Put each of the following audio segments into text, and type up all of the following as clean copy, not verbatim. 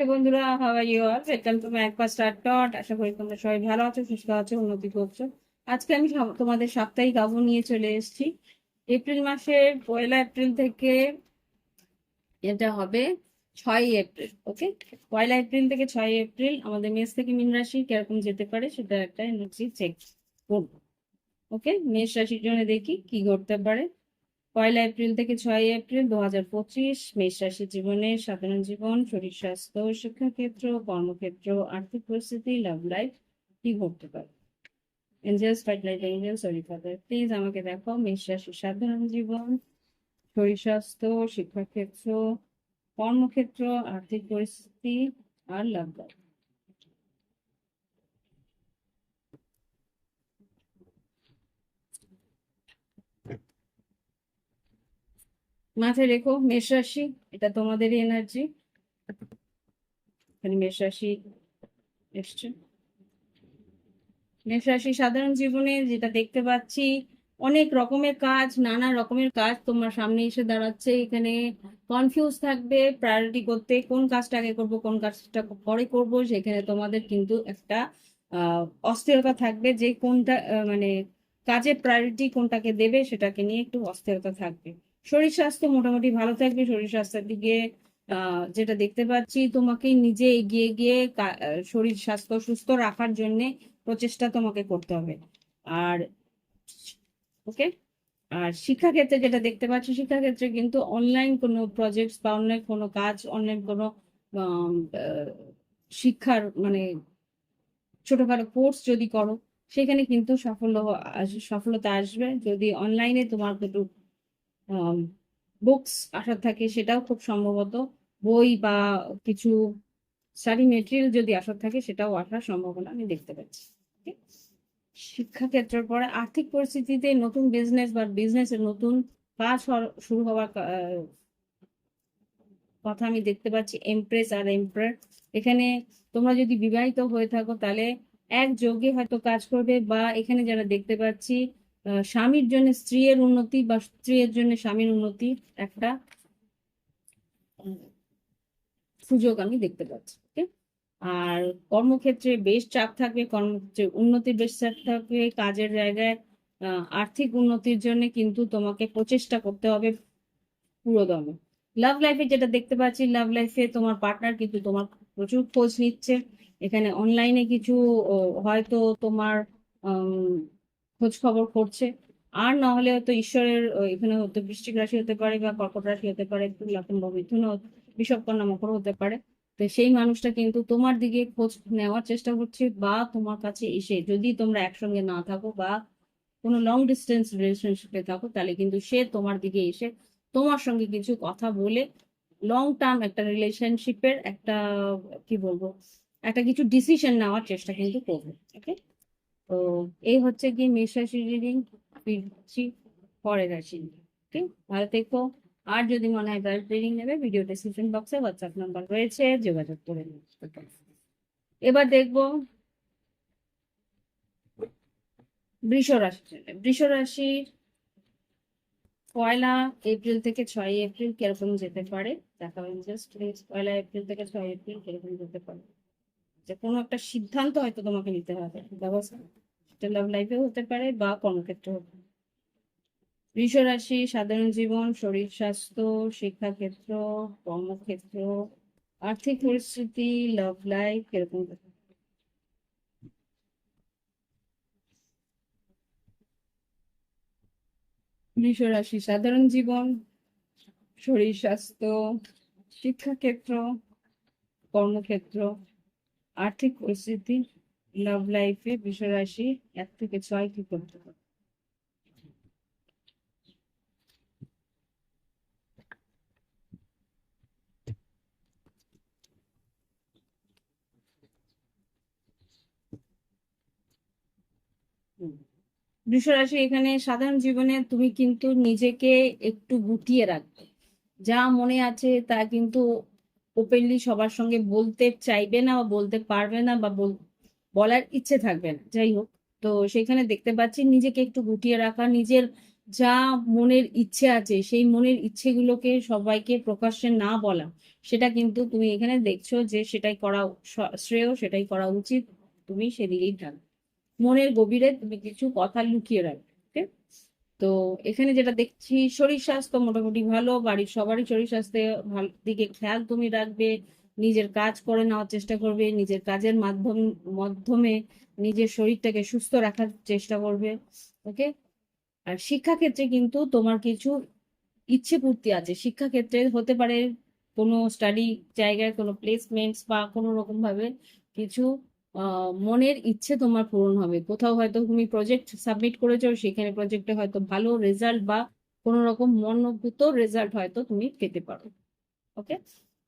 বন্ধুরা, how are you all? Welcome to my first start dot. আশা করি তোমরা সবাই ভালো আছো, সুস্থ আছো, উন্নতি করছো। আজকে আমি তোমাদের সাপ্তাহিক আবহাওয়া নিয়ে চলে এসেছি। এপ্রিল মাসের 1 এপ্রিল থেকে এটা হবে 6 এপ্রিল। ওকে, 1 এপ্রিল থেকে 6 এপ্রিল আমাদের মেষ থেকে মীন রাশি কিরকম যেতে পারে সেটা একটা এনার্জি চেক করবো। ওকে, মেষ রাশির জন্য দেখি কি ঘটতে পারে 1 এপ্রিল থেকে 6 এপ্রিল 2025। মেষ রাশির জীবনে সাধারণ জীবন, শরীর স্বাস্থ্য, শিক্ষাক্ষেত্র, কর্মক্ষেত্র, আর্থিক পরিস্থিতি, লাভ লাইফ কি ঘটতে পারে। Angels, fight angel, sorry father, please আমাকে দেখো মেষ রাশির সাধারণ জীবন, শরীর স্বাস্থ্য, শিক্ষাক্ষেত্র, কর্মক্ষেত্র, আর্থিক পরিস্থিতি আর লাভ লাইফ। মাথায় রেখো মেষ রাশি, এটা তোমাদেরই এনার্জি। এখানে মেষ রাশি এসছে। মেষ রাশি সাধারণ জীবনে যেটা দেখতে পাচ্ছি, অনেক রকমের কাজ, নানা রকমের কাজ তোমার সামনে এসে দাঁড়াচ্ছে। এখানে কনফিউজ থাকবে প্রায়োরিটি করতে, কোন কাজটা আগে করব কোন কাজটা পরে করব। সেখানে তোমাদের কিন্তু একটা অস্থিরতা থাকবে যে কোনটা মানে কাজের প্রায়োরিটি কোনটাকে দেবে সেটাকে নিয়ে একটু অস্থিরতা থাকবে। শরীর স্বাস্থ্য মোটামুটি ভালো থাকবে। শরীর স্বাস্থ্যের দিকে যেটা দেখতে পাচ্ছি, তোমাকে নিজে এগিয়ে গিয়ে শরীর স্বাস্থ্য সুস্থ রাখার জন্য প্রচেষ্টা তোমাকে করতে হবে। আর ওকে, আর শিক্ষাক্ষেত্রে যেটা দেখতে পাচ্ছি, শিক্ষাক্ষেত্রে কিন্তু অনলাইন কোনো প্রজেক্ট বা অনলাইন কোনো কাজ, অনলাইন কোনো আম, আহ, শিক্ষার মানে ছোটখাটো কোর্স যদি করো, সেখানে কিন্তু সফলতা আসবে। যদি অনলাইনে তোমার একটু বুকস আসার থাকে, সেটাও খুব সম্ভবত বই বা কিছু স্টাডি মেটেরিয়াল যদি আসার থাকে, সেটাও আসার সম্ভাবনা আমি দেখতে পাচ্ছি। শিক্ষাক্ষেত্রের পরে আর্থিক পরিস্থিতিতে নতুন বিজনেস বা বিজনেসের নতুন কাজ শুরু হওয়ার কথা আমি দেখতে পাচ্ছি। এমপ্রেস আর এমপ্রায়ার, এখানে তোমরা যদি বিবাহিত হয়ে থাকো তাহলে একযোগে হয়তো কাজ করবে, বা এখানে যারা দেখতে পাচ্ছি স্বামীর জন্য স্ত্রীর উন্নতি বা স্ত্রীর জন্য স্বামীর উন্নতি একটা সুযোগ আমি দেখতে পাচ্ছি। ওকে, আর কর্মক্ষেত্রে বেশ চাপ থাকবে, কর্মক্ষেত্রে উন্নতির বেশ চাপ থাকবে। কাজের জায়গায় আর্থিক উন্নতির জন্য কিন্তু তোমাকে প্রচেষ্টা করতে হবে পুরোদমে। লাভ লাইফে যেটা দেখতে পাচ্ছি, লাভ লাইফে তোমার পার্টনার কিন্তু তোমার প্রচুর খোঁজ নিচ্ছে। এখানে অনলাইনে কিছু হয়তো তোমার উম, খোঁজ খবর করছে। আর না হলে হয়তো ঈশ্বরের এখানে হয়তো বৃশ্চিক রাশি হতে পারে বা কর্কট রাশি হতে পারে, তুলা কিংবা মিথুন, বিষবকন্যা মকর হতে পারে। তো সেই মানুষটা কিন্তু তোমার দিকে খোঁজ নেওয়ার চেষ্টা করছে, বা তোমার কাছে এসে, যদি তোমরা একসঙ্গে না থাকো বা কোনো লং ডিস্টেন্স রিলেশনশিপে থাকো, তাহলে কিন্তু সে তোমার দিকে এসে তোমার সঙ্গে কিছু কথা বলে লং টার্ম একটা রিলেশনশিপের একটা কি বলবো, একটা কিছু ডিসিশন নেওয়ার চেষ্টা কিন্তু করবে। ওকে, তো এই হচ্ছে কি মেষ রাশি রিডিং। ফিরছি পরের রাশি। ওকে, ভালো থেকো। আর যদি মনে হয় প্রাইভেট রিডিং নেবে, ভিডিও ডেসক্রিপশন বক্সে হোয়াটসঅ্যাপ নাম্বার রয়েছে, যোগাযোগ করে নিন। এবার দেখবো বৃষ রাশি। বৃষ রাশির 1 এপ্রিল থেকে 6 এপ্রিল কিরকম যেতে পারে দেখাবেন। জাস্ট প্লিজ 1 এপ্রিল থেকে 6 এপ্রিল কিরকম যেতে পারে। যে কোনো একটা সিদ্ধান্ত হয়তো তোমাকে নিতে হবে, ব্যবস্থা, সেটা লাভ লাইফে হতে পারে বা কর্মক্ষেত্রে হতে পারে। বৃষ রাশি সাধারণ জীবন, শরীর স্বাস্থ্য, শিক্ষাক্ষেত্র, কর্মক্ষেত্র, আর্থিক পরিস্থিতি, লাভ লাইফ কিরকম যেতে পারে। বৃষ রাশি সাধারণ জীবন, শরীর স্বাস্থ্য, শিক্ষাক্ষেত্র, কর্মক্ষেত্র, আর্থিক পরিস্থিতি, লাভ লাইফে বৃষরাশি 1 থেকে 6 কি করতে পারে। বৃষরাশি এখানে সাধারণ জীবনে তুমি কিন্তু নিজেকে একটু গুটিয়ে রাখবে। যা মনে আছে তা কিন্তু ওপেনলি সবার সঙ্গে বলতে চাইবে না বা বলতে পারবে না, বা বলার ইচ্ছে থাকবে না, যাই হোক। তো সেখানে দেখতে পাচ্ছি নিজেকে একটু গুটিয়ে রাখা, নিজের যা মনের ইচ্ছে আছে সেই মনের ইচ্ছেগুলোকে সবাইকে প্রকাশ্যে না বলা, সেটা কিন্তু তুমি এখানে দেখছো যে সেটাই করা শ্রেয়, সেটাই করা উচিত। তুমি সেদিকেই থাকো, মনের গভীরে তুমি কিছু কথা লুকিয়ে রাখবে। ওকে? তো এখানে যেটা দেখছি, শরীর স্বাস্থ্য মোটামুটি ভালো, বাড়ির সবারই শরীর স্বাস্থ্যে ভালো দিকে খেয়াল তুমি রাখবে, নিজের কাজ করে নেওয়ার চেষ্টা করবে, নিজের কাজের মাধ্যমে নিজের শরীরটাকে সুস্থ রাখার চেষ্টা করবে। ওকে? আর শিক্ষাক্ষেত্রে কিন্তু তোমার কিছু ইচ্ছে পূর্তি আছে। শিক্ষাক্ষেত্রে হতে পারে কোনো স্টাডি জায়গায় কোনো প্লেসমেন্টস বা কোনো রকম ভাবে কিছু মনের ইচ্ছে তোমার পূরণ হবে। কোথাও হয়তো তুমি প্রজেক্ট সাবমিট করেছো, সেখানে প্রজেক্টে হয়তো ভালো রেজাল্ট বা কোনো রকম মনোভূত রেজাল্ট হয়তো তুমি পেতে পারো। ওকে?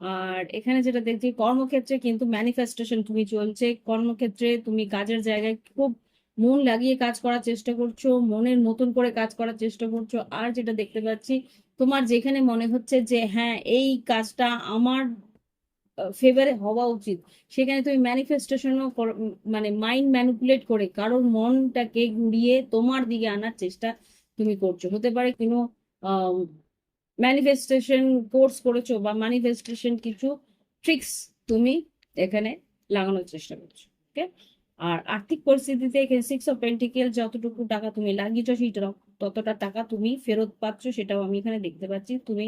আর এখানে যেটা দেখছি, কর্মক্ষেত্রে কিন্তু ম্যানিফেস্টেশন তুমি চলছে। কর্মক্ষেত্রে তুমি কাজের জায়গায় খুব মন লাগিয়ে কাজ করার চেষ্টা করছো, মনের মতন করে কাজ করার চেষ্টা করছো। আর যেটা দেখতে পাচ্ছি, তোমার যেখানে মনে হচ্ছে যে হ্যাঁ এই কাজটা আমার ফেভারে হওয়া উচিত, সেখানে তুমি ম্যানিফেস্টেশনও মানে মাইন্ড ম্যানিপুলেট করে কারোর মনটাকে ঘুরিয়ে তোমার দিকে আনার চেষ্টা তুমি করছো। হতে পারে কোনো ম্যানিফেস্টেশন কোর্স করেছো বা ম্যানিফেস্টেশন কিছু ট্রিক্স তুমি এখানে লাগানোর চেষ্টা করছো। ওকে? আর আর্থিক পরিস্থিতিতে এখানে 6 অফ পেন্টিকেল, যতটুকু টাকা তুমি লাগিয়েছো সেটা ততটা টাকা তুমি ফেরত পাচ্ছ, সেটাও আমি এখানে দেখতে পাচ্ছি। তুমি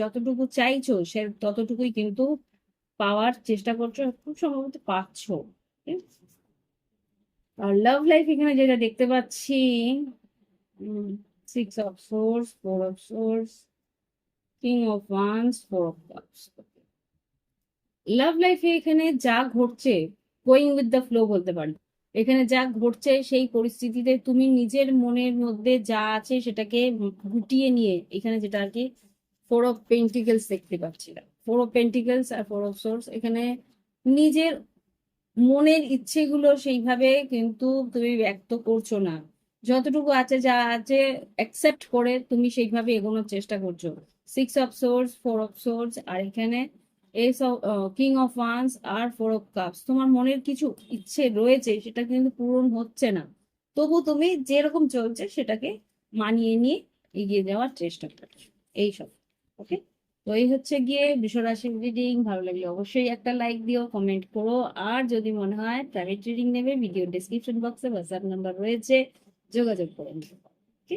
যতটুকু চাইছো সে ততটুকুই কিন্তু পাওয়ার চেষ্টা করছো, খুব সম্ভবত পাচ্ছো। Okay? আর লাভ লাইফ এখানে যেটা দেখতে পাচ্ছি, 6 of swords, 4 of swords, king of wands, 4 of cups. Love লাইফে এখানে যা ঘটছে, গোয়িং উইথ দ্য ফ্লো বলতে পারি। এখানে যা ঘটছে সেই পরিস্থিতিতে তুমি নিজের মনের মধ্যে যা আছে সেটাকে গুটিয়ে নিয়ে, এখানে যেটা আর কি 4 অফ পেন্টিকেলস দেখতে পাচ্ছিলাম, 4 অফ পেন্টিকেলস আর 4 অফ সোর্স, এখানে নিজের মনের ইচ্ছেগুলো সেইভাবে কিন্তু তুমি ব্যক্ত করছো না। যতটুকু আছে যা আছে অ্যাকসেপ্ট করে তুমি সেইভাবে এগোনোর চেষ্টা করছো। 6 অফ সোর্স, 4 অফ সোর্স, আর এখানে ace of king of wands আর 4 অফ কাপস। তোমার মনের কিছু ইচ্ছে রয়েছে, সেটা কিন্তু পূরণ হচ্ছে না, তবু তুমি যেরকম চলছে সেটাকে মানিয়ে নিয়ে এগিয়ে যাওয়ার চেষ্টা করছো এইসব। ওকে? তো এই হচ্ছে গিয়ে বৃষরাশির রিডিং। ভালো লাগলে অবশ্যই একটা লাইক দিও, কমেন্ট করো। আর যদি মনে হয় প্রাইভেট রিডিং নেবে, ভিডিও ডেসক্রিপশন বক্সে হোয়াটসঅ্যাপ নাম্বার রয়েছে, যোগাযোগ করে নিতে পারো। ওকে?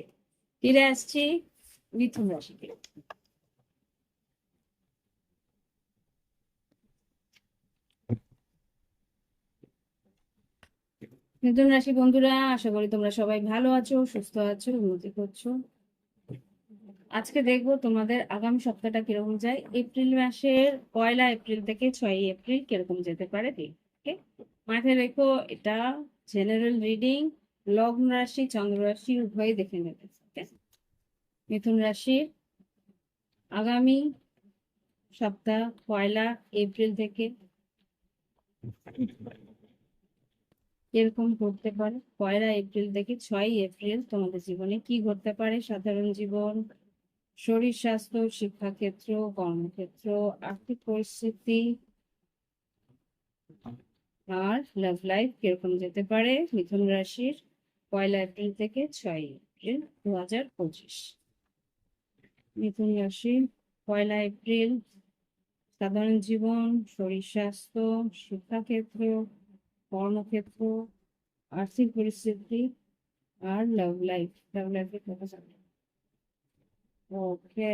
ফিরে আসছি মিথুন রাশিকে। মিথুন রাশি বন্ধুরা, আশা করি তোমরা সবাই ভালো আছো, সুস্থ আছো, উন্নতি করছো। আজকে দেখবো তোমাদের আগামী সপ্তাহটা কিরকম যায়। এপ্রিল মাসের 1 এপ্রিল থেকে 6 এপ্রিল কিরকম যেতে পারে ওকে? মাথায় রেখো, এটা জেনারেল রিডিং, লগ্ন রাশি চন্দ্র রাশি উভয়ই দেখে নেবে। ওকে? মিথুন রাশির আগামী সপ্তাহ 1 এপ্রিল থেকে কিরকম ঘটতে পারে, 1 এপ্রিল থেকে 6 এপ্রিল তোমাদের জীবনে কি ঘটতে পারে। সাধারণ জীবন, শরীর স্বাস্থ্য, শিক্ষাক্ষেত্র, কর্মক্ষেত্র, আর্থিক পরিস্থিতি আর লাভ লাইফ কিরকম যেতে পারে মিথুন রাশির 1 এপ্রিল থেকে 6 এপ্রিল 2025। মিথুন রাশি, 1 এপ্রিল, সাধারণ জীবন, শরীর স্বাস্থ্য, শিক্ষাক্ষেত্র, কর্মক্ষেত্র, আর্থিক পরিস্থিতি আর লাভ লাইফ। লাভ লাইফে কথা যাবে। ওকে?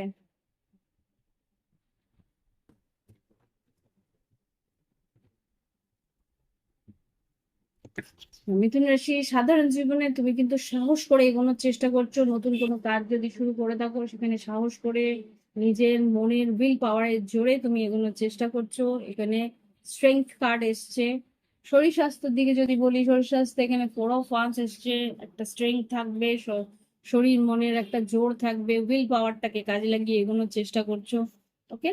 মিথুন রাশি, সাধারণ জীবনে তুমি কিন্তু সাহস করে এগোনোর চেষ্টা করছো। নতুন কোনো কাজ যদি শুরু করে থাকো, সেখানে সাহস করে নিজের মনের উইল পাওয়ারের জোরে তুমি এগোনোর চেষ্টা করছো। এখানে স্ট্রেংথ কার্ড এসছে। শরীর স্বাস্থ্যের দিকে যদি বলি, শরীর স্বাস্থ্য এখানে 4 অফ ওয়ান্স এসছে। একটা স্ট্রেংথ থাকবে, শরীর মনের একটা জোর থাকবে, উইল পাওয়ারটাকে কাজে লাগিয়ে এগোনোর চেষ্টা করছো। ওকে?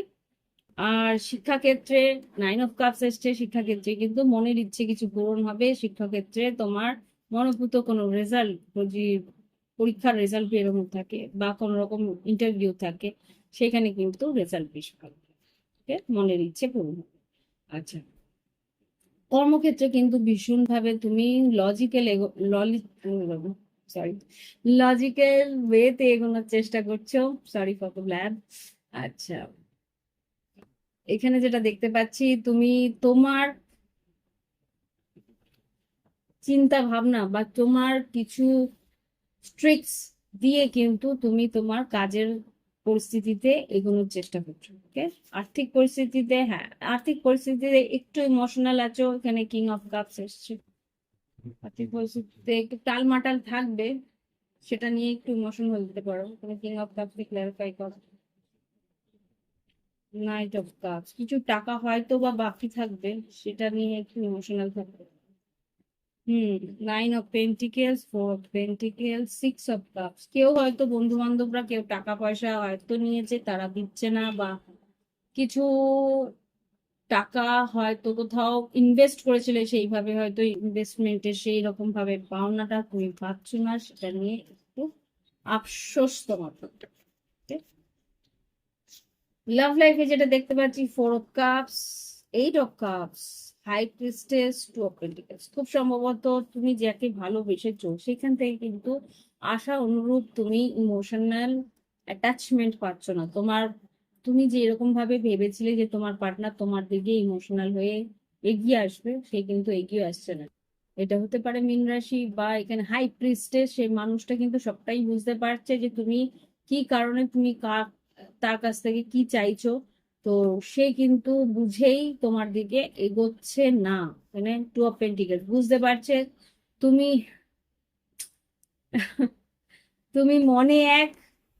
আর শিক্ষাক্ষেত্রে 9 অফ কাপস এসছে। শিক্ষাক্ষেত্রে কিন্তু মনের ইচ্ছে কিছু পূরণ হবে। শিক্ষাক্ষেত্রে তোমার মনোভূত কোনো রেজাল্ট, যদি পরীক্ষার রেজাল্ট এরকম থাকে বা কোনো রকম ইন্টারভিউ থাকে, সেখানে কিন্তু রেজাল্ট বেশ ভালো হবে, মনের ইচ্ছে পূরণ হবে। আচ্ছা, কর্মক্ষেত্রে কিন্তু ভীষণ ভাবে তুমি লজিক্যাল সরি, লজিক্যাল ওয়েতে এগোনোর চেষ্টা করছো। Sorry for the blab. আচ্ছা, এখানে যেটা দেখতে পাচ্ছি, তুমি তোমার চিন্তা ভাবনা বা তোমার কিছু ট্রিক্স দিয়ে কিন্তু তুমি তোমার কাজের পরিস্থিতিতে এগোনোর চেষ্টা করছো। ওকে, আর্থিক পরিস্থিতিতে, হ্যাঁ, আর্থিক পরিস্থিতিতে একটু ইমোশনাল আছো, এখানে কিং অফ কাপস এসছে। আর্থিক পরিস্থিতিতে একটু টালমাটাল থাকবে, সেটা নিয়ে একটু ইমোশনাল হতে পারো। তুমি কিং অফ কাপস ক্লারিফাই করো। নাইট অফ কাপস, কিছু টাকা হয়তো বা বাকি থাকবে, সেটা নিয়ে একটু ইমোশনাল থাকবে। Hmm, nine of pentacles, four of pentacles, six of cups. কেউ হয়তো বন্ধু বান্ধবরা কেউ টাকা পয়সা হয়তো নিয়েছে, তারা দিচ্ছে না, বা কিছু টাকা হয়তো কোথাও ইনভেস্ট করেছিলে, সেইভাবে হয়তো ইনভেস্টমেন্টের সেই রকম ভাবে পাওনাটা তুমি পাচ্ছ না, সেটা নিয়ে একটু আফসোস তোমার করতে হবে। লাভ লাইফে যেটা দেখতে পাচ্ছি, four of cups, eight of cups, high priestess, two of pentacles. খুব সম্ভবত তুমি যাকে ভালোবেসেছো সেখান থেকে কিন্তু আশা অনুরূপ তুমি ইমোশনাল অ্যাটাচমেন্ট পাচ্ছ না। তুমি যে এরকম ভাবে ভেবেছিলে যে তোমার পার্টনার তোমার দিকে ইমোশনাল হয়ে এগিয়ে আসবে, সে কিন্তু এগিয়ে আসছে না। এটা হতে পারে মীন রাশি, বা এখানে হাই প্রিস্টেস, সেই মানুষটা কিন্তু সবটাই বুঝতে পারছে যে তুমি কি কারণে তুমি তার কাছ থেকে কি চাইছো। তো সে কিন্তু বুঝেই তোমার দিকে এগোচ্ছে না। মানে টু অফ পেন্টিকেলস বুঝতে পারছে তুমি তুমি মনে এক,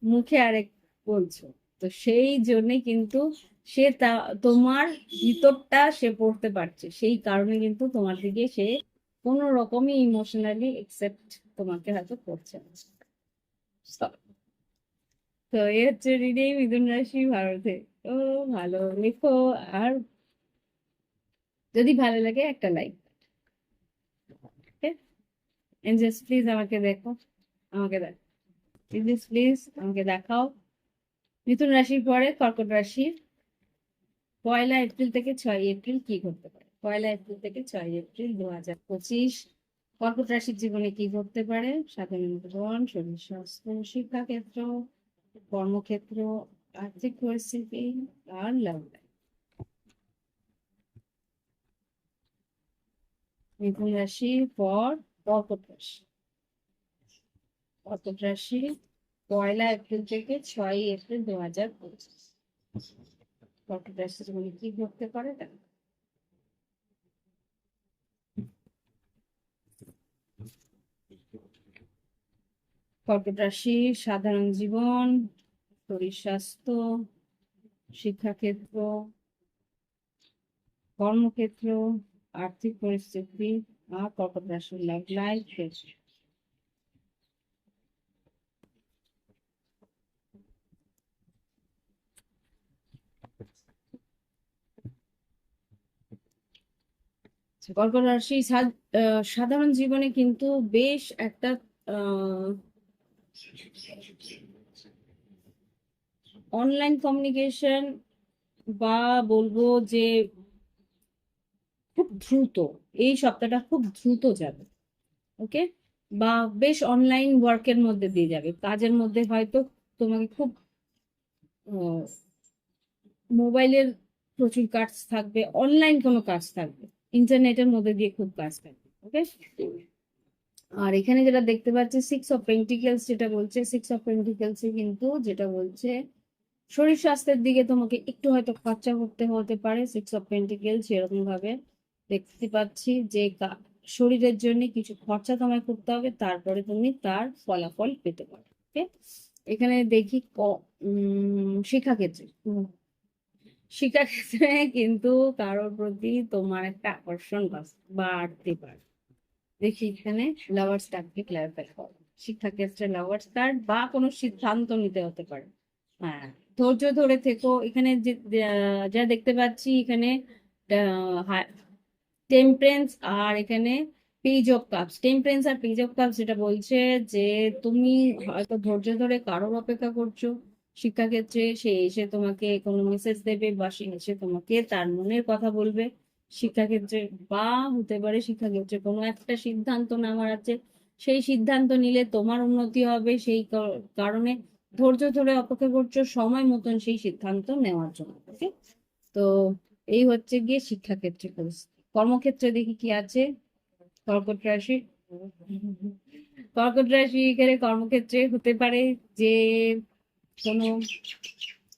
মুখে আরেক বলছো। তো সেই জন্য কিন্তু সে তোমার ভিতরটা সে পড়তে পারছে, সেই কারণে কিন্তু তোমার দিকে সে কোনো রকমই ইমোশনালি একসেপ্ট তোমাকে হয়তো করছে না। তো এই হচ্ছে রিডিং মিথুন রাশি ভারতে। তো ভালো লেখো, আর যদি ভালো লাগে একটা লাইক। এঞ্জেলস প্লিজ আমাকে দেখো, আমাকে দেখো, এঞ্জেলস প্লিজ আমাকে দেখাও। মিথুন রাশির পরে কর্কট রাশি, 1 এপ্রিল থেকে 6 এপ্রিল কি ঘটতে পারে? 1 এপ্রিল থেকে 6 এপ্রিল 2025 কর্কট রাশির জীবনে কি ঘটতে পারে? সাধারণ জীবন, শরীর স্বাস্থ্য, শিক্ষাক্ষেত্র, কর্মক্ষেত্র, আর্থিক পরিস্থিতি, আর লাভ লাইফ। মিথুন রাশি পর কর্কট রাশি। কর্কট রাশি 1 এপ্রিল থেকে 6 এপ্রিল 2025 কর্কট রাশির জীবনে কি ঘটতে পারে? কর্কট রাশি সাধারণ জীবন, শরীর স্বাস্থ্য, শিক্ষাক্ষেত্র, কর্মক্ষেত্র, আর্থিক পরিস্থিতি, আর কর্কট রাশির লাভ লাইফ। কর্কট রাশি সাধারণ জীবনে কিন্তু বেশ একটা অনলাইন কমিউনিকেশন, বা বলবো যে খুব দ্রুত, এই সপ্তাহটা খুব দ্রুত যাবে। ওকে, বা বেশ অনলাইন ওয়ার্কের মধ্যে দিয়ে যাবে, কাজের মধ্যে হয়তো তোমাকে খুব মোবাইলের প্রচুর কাজ থাকবে, অনলাইন কোনো কাজ থাকবে, ইন্টারনেটের মধ্যে দিয়ে খুব কাজ থাকবে। ওকে, আর এখানে যেটা দেখতে পাচ্ছি, সিক্স অফ পেন্টিকেলস যেটা বলছে, সিক্স অফ পেন্টিকেলস কিন্তু যেটা বলছে শরীর স্বাস্থ্যের দিকে তোমাকে একটু হয়তো খরচা করতে হতে পারে। সিক্স অফ পেন্টিকেলস এরকম ভাবে দেখতে পাচ্ছি যে শরীরের জন্য কিছু খরচা তোমায় করতে হবে, তারপরে তুমি তার ফলাফল পেতে পারো। ওকে, এখানে দেখি শিক্ষাক্ষেত্রে, শিক্ষাক্ষেত্রে কিন্তু কারোর প্রতি তোমার একটা আকর্ষণ বাড়তে পারে। দেখি এখানে লাভার্স কার্ডকে ক্লারিফাই করো। শিক্ষাক্ষেত্রে লাভার্স কার্ড, বা কোনো সিদ্ধান্ত নিতে হতে পারে। হ্যাঁ, ধৈর্য ধরে থেকো। এখানে যা দেখতে পাচ্ছি, এখানে টেম্পারেন্স, আর এখানে পেজ অফ কাপস। টেম্পারেন্স আর পেজ অফ কাপস যেটা বলছে যে তুমি হয়তো ধৈর্য ধরে কারোর অপেক্ষা করছো। শিক্ষাক্ষেত্রে সে এসে তোমাকে কোনো মেসেজ দেবে, বা সে এসে তোমাকে তার মনের কথা বলবে। শিক্ষাক্ষেত্রে, বা হতে পারে শিক্ষাক্ষেত্রে কোনো একটা সিদ্ধান্ত নেওয়ার আছে, সেই সিদ্ধান্ত নিলে তোমার উন্নতি হবে, সেই কারণে ধৈর্য ধরে অপেক্ষা করছো সময় মতন সেই সিদ্ধান্ত নেওয়ার জন্য। ওকে, তো এই হচ্ছে গিয়ে শিক্ষাক্ষেত্রে পরিস্থিতি। কর্মক্ষেত্রে দেখি কি আছে। কর্কট রাশি, কর্কট রাশি এখানে কর্মক্ষেত্রে হতে পারে যে কোনো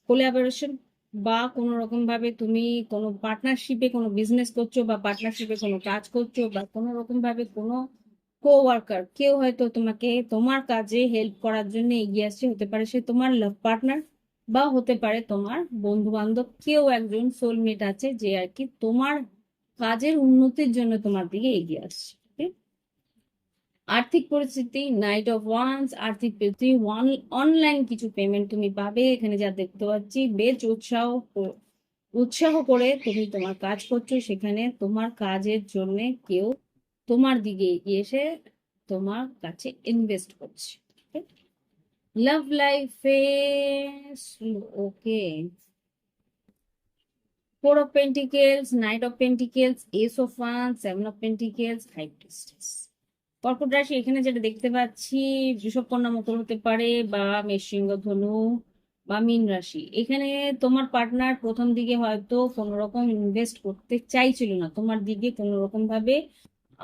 কোলাবোরেশন বা কোনো রকম ভাবে তুমি কোনো পার্টনারশিপে কোনো বিজনেস করছো বা পার্টনারশিপে কোনো কাজ করছো বা কোনো রকম ভাবে কোনো কোওয়ার্কার কেউ হয়তো তোমাকে তোমার কাজে হেল্প করার জন্য এগিয়ে আসছে, হতে পারে সে তোমার লাভ পার্টনার বা হতে পারে তোমার বন্ধু বান্ধব, কেউ একজন সোলমেট আছে যে আর কি তোমার কাজের উন্নতির জন্য তোমার দিকে এগিয়ে আসছে। okay? আর্থিক পরিস্থিতি নাইট অফ ওয়ান্স, আর্থিক পরিস্থিতি অনলাইন কিছু পেমেন্ট তুমি পাবে এখানে যা দেখতে পাচ্ছি। বেশ উৎসাহ করে তুমি তোমার কাজ করছো, সেখানে তোমার কাজের জন্য কেউ তোমার দিকে এগিয়ে এসে তোমার কাছে ইনভেস্ট করছে। লাভ লাইফে okay, four of pentacles, knight of pentacles, ace of wands, seven of pentacles, high priestess. কর্কট রাশি এখানে যেটা দেখতে পাচ্ছি, বৃষভ কন্যা মকর হতে পারে বা মেষ সিংহ ধনু বা মীন রাশি। এখানে তোমার পার্টনার প্রথম দিকে হয়তো কোনো রকম ইনভেস্ট করতে চাইছিল না, তোমার দিকে কোনো রকম ভাবে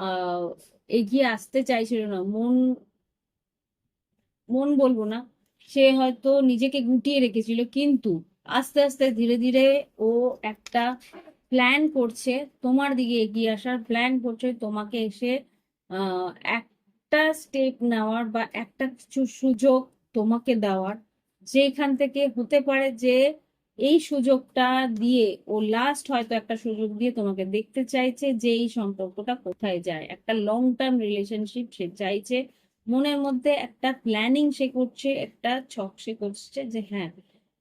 আহ এগিয়ে আসতে চাইছিল না। মন মন বলবো না, সে হয়তো নিজেকে গুটিয়ে রেখেছিল, কিন্তু আস্তে আস্তে ধীরে ধীরে ও একটা প্ল্যান করছে তোমার দিকে এগিয়ে আসার, প্ল্যান করছে তোমাকে এসে আহ একটা স্টেপ নেওয়ার বা একটা কিছু সুযোগ তোমাকে দেওয়ার, যেখান থেকে হতে পারে যে এই সুযোগটা দিয়ে ও লাস্ট হয়তো একটা সুযোগ দিয়ে তোমাকে দেখতে চাইছে যে এই সম্পর্কটা কোথায় যায়, একটা লং টার্ম রিলেশনশিপ সে চাইছে। মনের মধ্যে একটা প্ল্যানিং সে করছে, একটা ছক সে করছে যে হ্যাঁ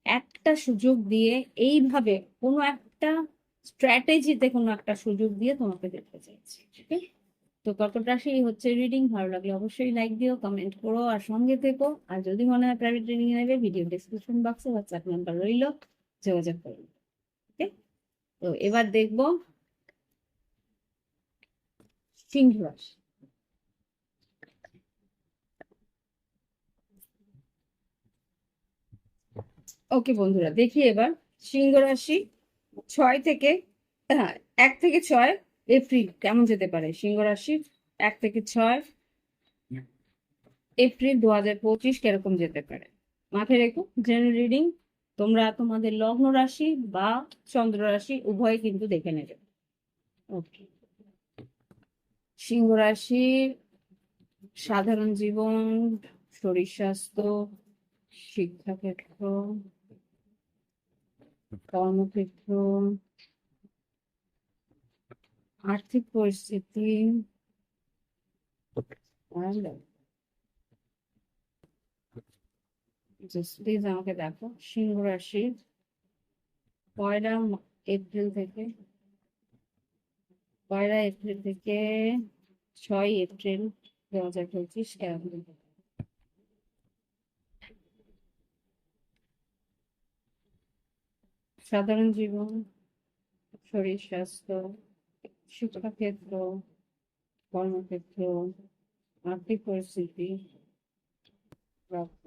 একটা সুযোগ দিয়ে এইভাবে কোনো একটা স্ট্র্যাটেজিতে কোনো একটা সুযোগ দিয়ে তোমাকে দেখতে চাইছি। ঠিক আছে? তো কর্কট রাশি এই হচ্ছে রিডিং। ভালো লাগলে অবশ্যই লাইক দিও, কমেন্ট করো আর সঙ্গে থেকো। আর যদি মনে হয় প্রাইভেট রিডিং নেবে, ভিডিও ডিসক্রিপশন বক্সে হোয়াটসঅ্যাপ নাম্বার রইলো, যোগাযোগ করুন। ওকে, তো এবার দেখবো সিংহ রাশি। ওকে বন্ধুরা, দেখি এবার সিংহ রাশি 6 থেকে, হ্যাঁ, 1 থেকে 6 এপ্রিল কেমন যেতে পারে সিংহ রাশির। 1 থেকে 6 এপ্রিল 2025 কিরকম যেতে পারে মাথায় রেখো। জেনারেল রিডিং তোমরা তোমাদের লগ্ন রাশি বা চন্দ্র রাশি উভয় কিন্তু দেখে নেবে। ওকে, সিংহ রাশির সাধারণ জীবন, শরীর স্বাস্থ্য, শিক্ষাক্ষেত্র, কর্মক্ষেত্র, আর্থিক পরিস্থিতি, জাস্ট প্লিজ আমাকে দেখো সিংহ রাশির 1 এপ্রিল থেকে, 6 এপ্রিল 2025 কেমন। সাধারণ জীবন, শরীর স্বাস্থ্য, শিক্ষাক্ষেত্র, কর্মক্ষেত্র, আর্থিক পরিস্থিতি, প্রাপ্য।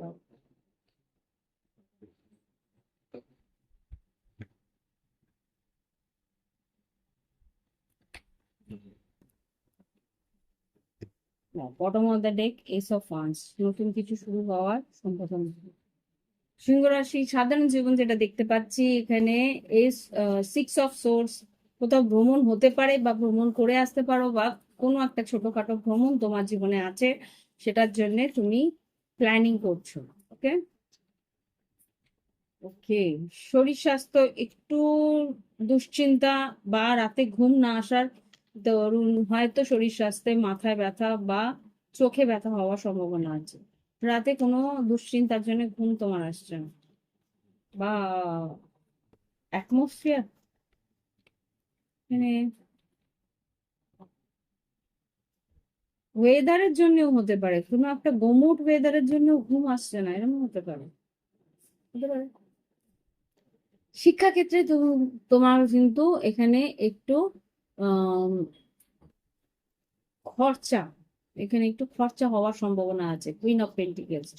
Bottom of the day S of once, নতুন কিছু শুরু হওয়ার সম্ভাবনা। সিংহ রাশি সাধারণ জীবন যেটা দেখতে পাচ্ছি এখানে, এস 6 অফ সোর্স, কোথাও ভ্রমণ হতে পারে বা ভ্রমণ করে আসতে পারো বা কোনো একটা ছোটখাটো ভ্রমণ তোমার জীবনে আছে, সেটার জন্য তুমি প্ল্যানিং করছো। ওকে, ওকে, শরীর স্বাস্থ্য একটু দুশ্চিন্তা বা রাতে ঘুম না আসার দরুন হয়তো শরীর স্বাস্থ্যে মাথায় ব্যথা বা চোখে ব্যথা হওয়ার সম্ভাবনা আছে। রাতে কোনো দুশ্চিন্তার জন্য ঘুম তোমার আসছে না বা অ্যাটমসফিয়ার, মানে ওয়েদারের জন্যও হতে পারে, কোনো একটা গোমুট ওয়েদারের জন্য ঘুম আসছে না, এরকম হতে পারে। হতে পারে শিক্ষাক্ষেত্রে তোমার কিন্তু এখানে একটু আহ খরচা এখানে একটু খরচা হওয়ার সম্ভাবনা আছে, কুইন অফ পেন্টিকেলস।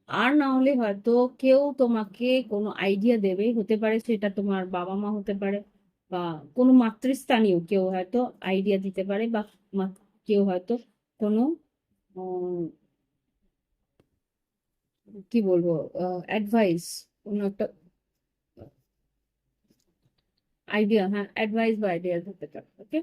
আর না হলে হয়তো কেউ তোমাকে কোনো আইডিয়া দেবে, হতে পারে সেটা তোমার বাবা মা হতে পারে, বা কোনো মাতৃস্থানীয় কেউ হয়তো আইডিয়া দিতে পারে, বা কেউ হয়তো কোনো উম, কি বলবো, অ্যাডভাইস, কোনো একটা আইডিয়া, হ্যাঁ অ্যাডভাইস বা আইডিয়া দিতে পারে। ওকে,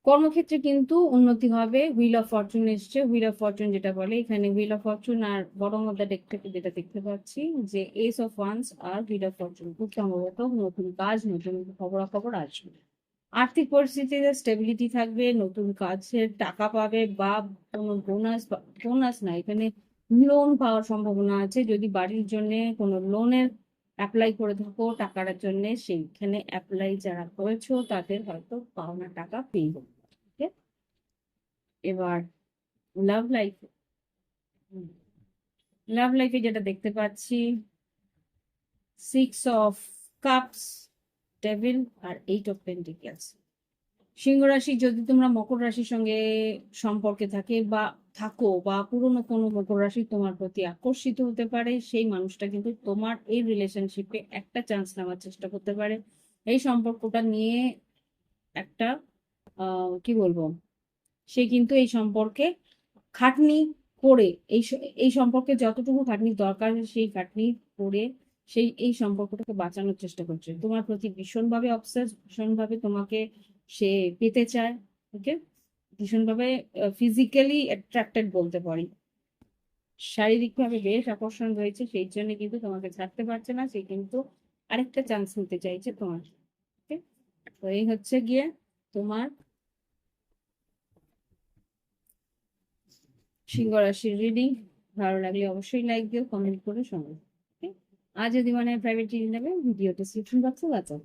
কর্মক্ষেত্রে কিন্তু উন্নতি হবে। হুইল অফ ফরচুন এসছে, হুইল অফ ফরচুন যেটা বলে এখানে, হুইল অফ ফরচুন আর বটম অফ দ্য ডেক থেকে যেটা দেখতে পাচ্ছি যে এস অফ ওয়ান্স আর হুইল অফ ফরচুন, খুব সম্ভবত নতুন কাজ, নতুন খবরাখবর আসবে। আর্থিক পরিস্থিতিতে স্টেবিলিটি থাকবে, নতুন কাজের টাকা পাবে, বা কোনো বোনাস, বোনাস না এখানে লোন পাওয়ার সম্ভাবনা আছে। যদি বাড়ির জন্য কোনো লোনের অ্যাপ্লাই করে থাকো টাকার জন্য, সেইখানে অ্যাপ্লাই যারা করেছো তাদের হয়তো পাওনা টাকা পেয়ে যাবে। ওকে, এবার লাভ লাইফ, লাভ লাইফে যেটা দেখতে পাচ্ছি, সিক্স অফ কাপস, ডেভিল আর এইট অফ পেন্টিকেলস। সিংহ রাশি, যদি তোমরা মকর রাশির সঙ্গে সম্পর্কে থাকে বা থাকো, বা পুরনো কোনো মকর রাশি তোমার প্রতি আকর্ষিত হতে পারে, সেই মানুষটা কিন্তু তোমার এই রিলেশনশিপে একটা চান্স নেওয়ার চেষ্টা করতে পারে। এই সম্পর্কটা নিয়ে একটা কি বলবো, সে কিন্তু এই সম্পর্কে খাটনি করে, এই সম্পর্কে যতটুকু খাটনি দরকার সেই খাটনি করে এই সম্পর্কটাকে বাঁচানোর চেষ্টা করছে। তোমার প্রতি ভীষণভাবে অবসেস, ভীষণভাবে তোমাকে সে পেতে চায়। ওকে, ভীষণভাবে ফিজিক্যালি অ্যাট্রাক্টেড বলতে পারি, শারীরিকভাবে বেশ আকর্ষণ রয়েছে, সেই জন্য কিন্তু তোমাকে ছাড়তে পারছে না, সে কিন্তু আরেকটা চান্স নিতে চাইছে তোমার। ওকে, তো এই হচ্ছে গিয়ে তোমার সিংহ রাশির রিডিং। ভালো লাগলে অবশ্যই লাইক দিও, কমেন্ট করে শোনো। আর যদি মনে হয় প্রাইভেট রিডিং নেবে, ভিডিও ডিসক্রিপশন বক্সে WhatsApp।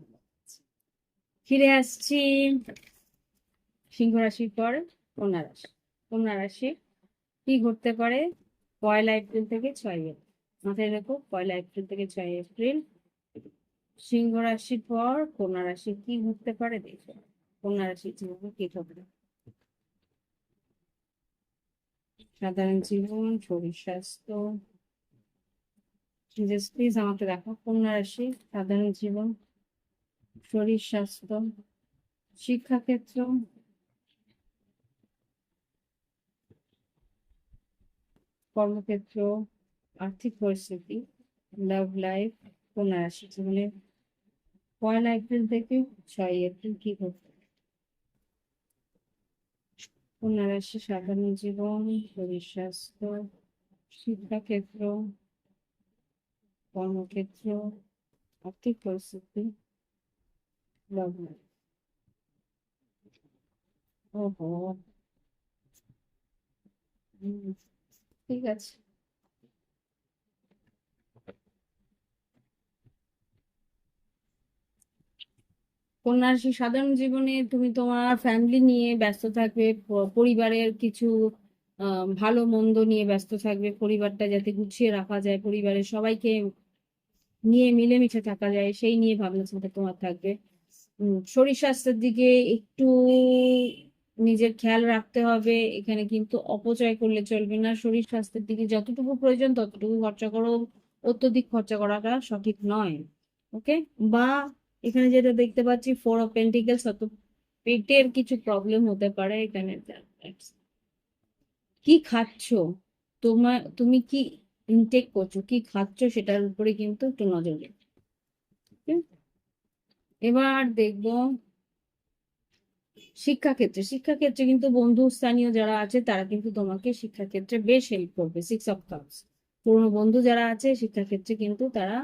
ফিরে আসছি সিংহ রাশির পর কন্যা রাশি। কন্যা রাশি কি ঘটতে পারে 1 এপ্রিল থেকে 6 এপ্রিল, মাথায় রেখো 1 এপ্রিল থেকে 6 এপ্রিল সিংহ রাশির পর কন্যা রাশি কি ঘটতে পারে দেখো। কন্যা রাশির জীবনে কি ঘটবে, সাধারণ জীবন, শরীর স্বাস্থ্য, প্লিজ আমাকে দেখো কন্যা রাশি সাধারণ জীবন, শরীর স্বাস্থ্য, শিক্ষাক্ষেত্র, কর্মক্ষেত্র, আর্থিক পরিস্থিতি, লাভ লাইফ। কন্যা রাশি জীবনে 1 এপ্রিল থেকে 6 এপ্রিল কি ঘটবে। কন্যা রাশি সাধারণ জীবন, শরীর স্বাস্থ্য, শিক্ষাক্ষেত্র, কর্মক্ষেত্র, আর্থিক পরিস্থিতি, লাভ লাইফ। ওহো, ঠিক আছে। কন্যা রাশি সাধারণ জীবনে তুমি তোমার ফ্যামিলি নিয়ে ব্যস্ত থাকবে, পরিবারের কিছু ভালো মন্দ নিয়ে ব্যস্ত থাকবে, পরিবারটা যাতে গুছিয়ে রাখা যায়, পরিবারের সবাইকে নিয়ে মিলেমিশে থাকা যায় সেই নিয়ে ভাবনা চিন্তা তোমার থাকবে। শরীর স্বাস্থ্যের দিকে একটু নিজের খেয়াল রাখতে হবে, এখানে কিন্তু অপচয় করলে চলবে না, শরীর স্বাস্থ্যের দিকে যতটুকু প্রয়োজন ততটুকু খরচা করো, অত্যধিক খরচা করাটা সঠিক নয়। ওকে, বা এখানে যেটা দেখতে পাচ্ছি 4 অফ পেন্টিকেলস, অত পেটের কিছু প্রবলেম হতে পারে এখানে। কি খাচ্ছো, তুমি কি ইনটেক করছো, কি খাচ্ছো সেটার উপরে কিন্তু একটু নজর দিও। Okay? এবার দেখবো শিক্ষাক্ষেত্রে, শিক্ষাক্ষেত্রে কিন্তু বন্ধু স্থানীয় যারা আছে তারা কিন্তু তোমাকে শিক্ষাক্ষেত্রে বেশ হেল্প করবে। 6 অফ কাপস, পুরনো বন্ধু যারা আছে শিক্ষাক্ষেত্রে কিন্তু তারা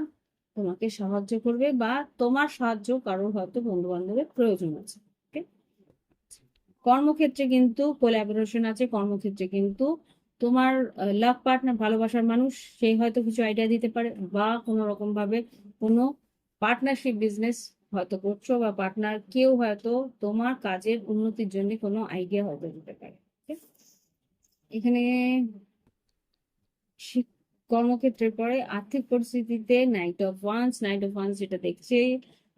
তোমাকে সাহায্য করবে, বা তোমার সাহায্য কারোর হয়তো বন্ধু বান্ধবের প্রয়োজন আছে। Okay? কর্মক্ষেত্রে কিন্তু কোলাবোরেশন আছে, কর্মক্ষেত্রে কিন্তু তোমার লাভ পার্টনার, ভালোবাসার মানুষ, সে হয়তো কিছু আইডিয়া দিতে পারে, বা কোনো রকম ভাবে কোনো পার্টনারশিপ বিজনেস হয়তো করছো, বা পার্টনার কেউ হয়তো তোমার কাজের উন্নতির জন্য কোনো আইডিয়া হয়তো দিতে পারে। Okay? এখানে কর্মক্ষেত্রের পরে আর্থিক পরিস্থিতিতে night of wands, night of wands যেটা দেখছে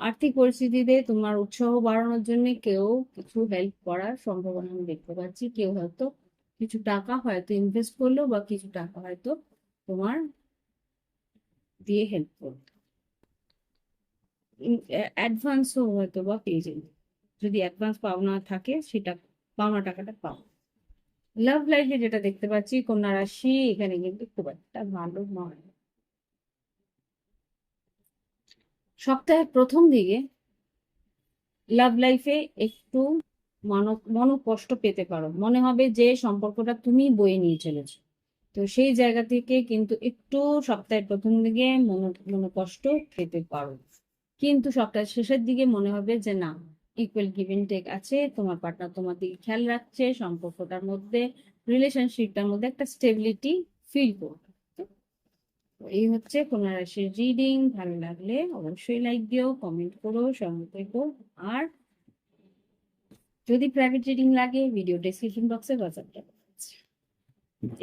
আর্থিক পরিস্থিতিতে তোমার উৎসাহ বাড়ানোর জন্য কেউ কিছু হেল্প করার সম্ভাবনা আমি দেখতে পাচ্ছি। কেউ হয়তো কিছু টাকা হয়তো ইনভেস্ট করলো বা কিছু টাকা হয়তো তোমার দিয়ে হেল্প করলো। অ্যাডভান্সও হয়তো বা পেয়ে যাবে, যদি অ্যাডভান্স পাওনা থাকে সেটা পাওনা টাকাটা পাও। লাভ লাইফে যেটা দেখতে পাচ্ছি কন্যা রাশি, এখানে কিন্তু খুব একটা ভালো নয়। সপ্তাহের প্রথম দিকে লাভ লাইফে একটু মনোকষ্ট পেতে পারো, মনে হবে যে সম্পর্কটা তুমি বয়ে নিয়ে চলেছো। তো সেই জায়গা থেকে কিন্তু একটু সপ্তাহের প্রথম দিকে মনোকষ্ট পেতে পারো, কিন্তু সপ্তাহের শেষের দিকে মনে হবে যে না, ইকুয়াল গিভ এন্ড টেক আছে, তোমার পার্টনার তোমার দিকে খেয়াল রাখছে, সম্পর্কটার মধ্যে রিলেশনশিপটার মধ্যে একটা স্টেবিলিটি ফিল করবে। তো এই হচ্ছে কন্যা রাশির রিডিং। ভালো লাগলে অবশ্যই লাইক দিও, কমেন্ট করো, সঙ্গে থেকো। আর যদি প্রাইভেট রিডিং লাগে ভিডিও ডেসক্রিপশন বক্সে হোয়াটসঅ্যাপটা আছে।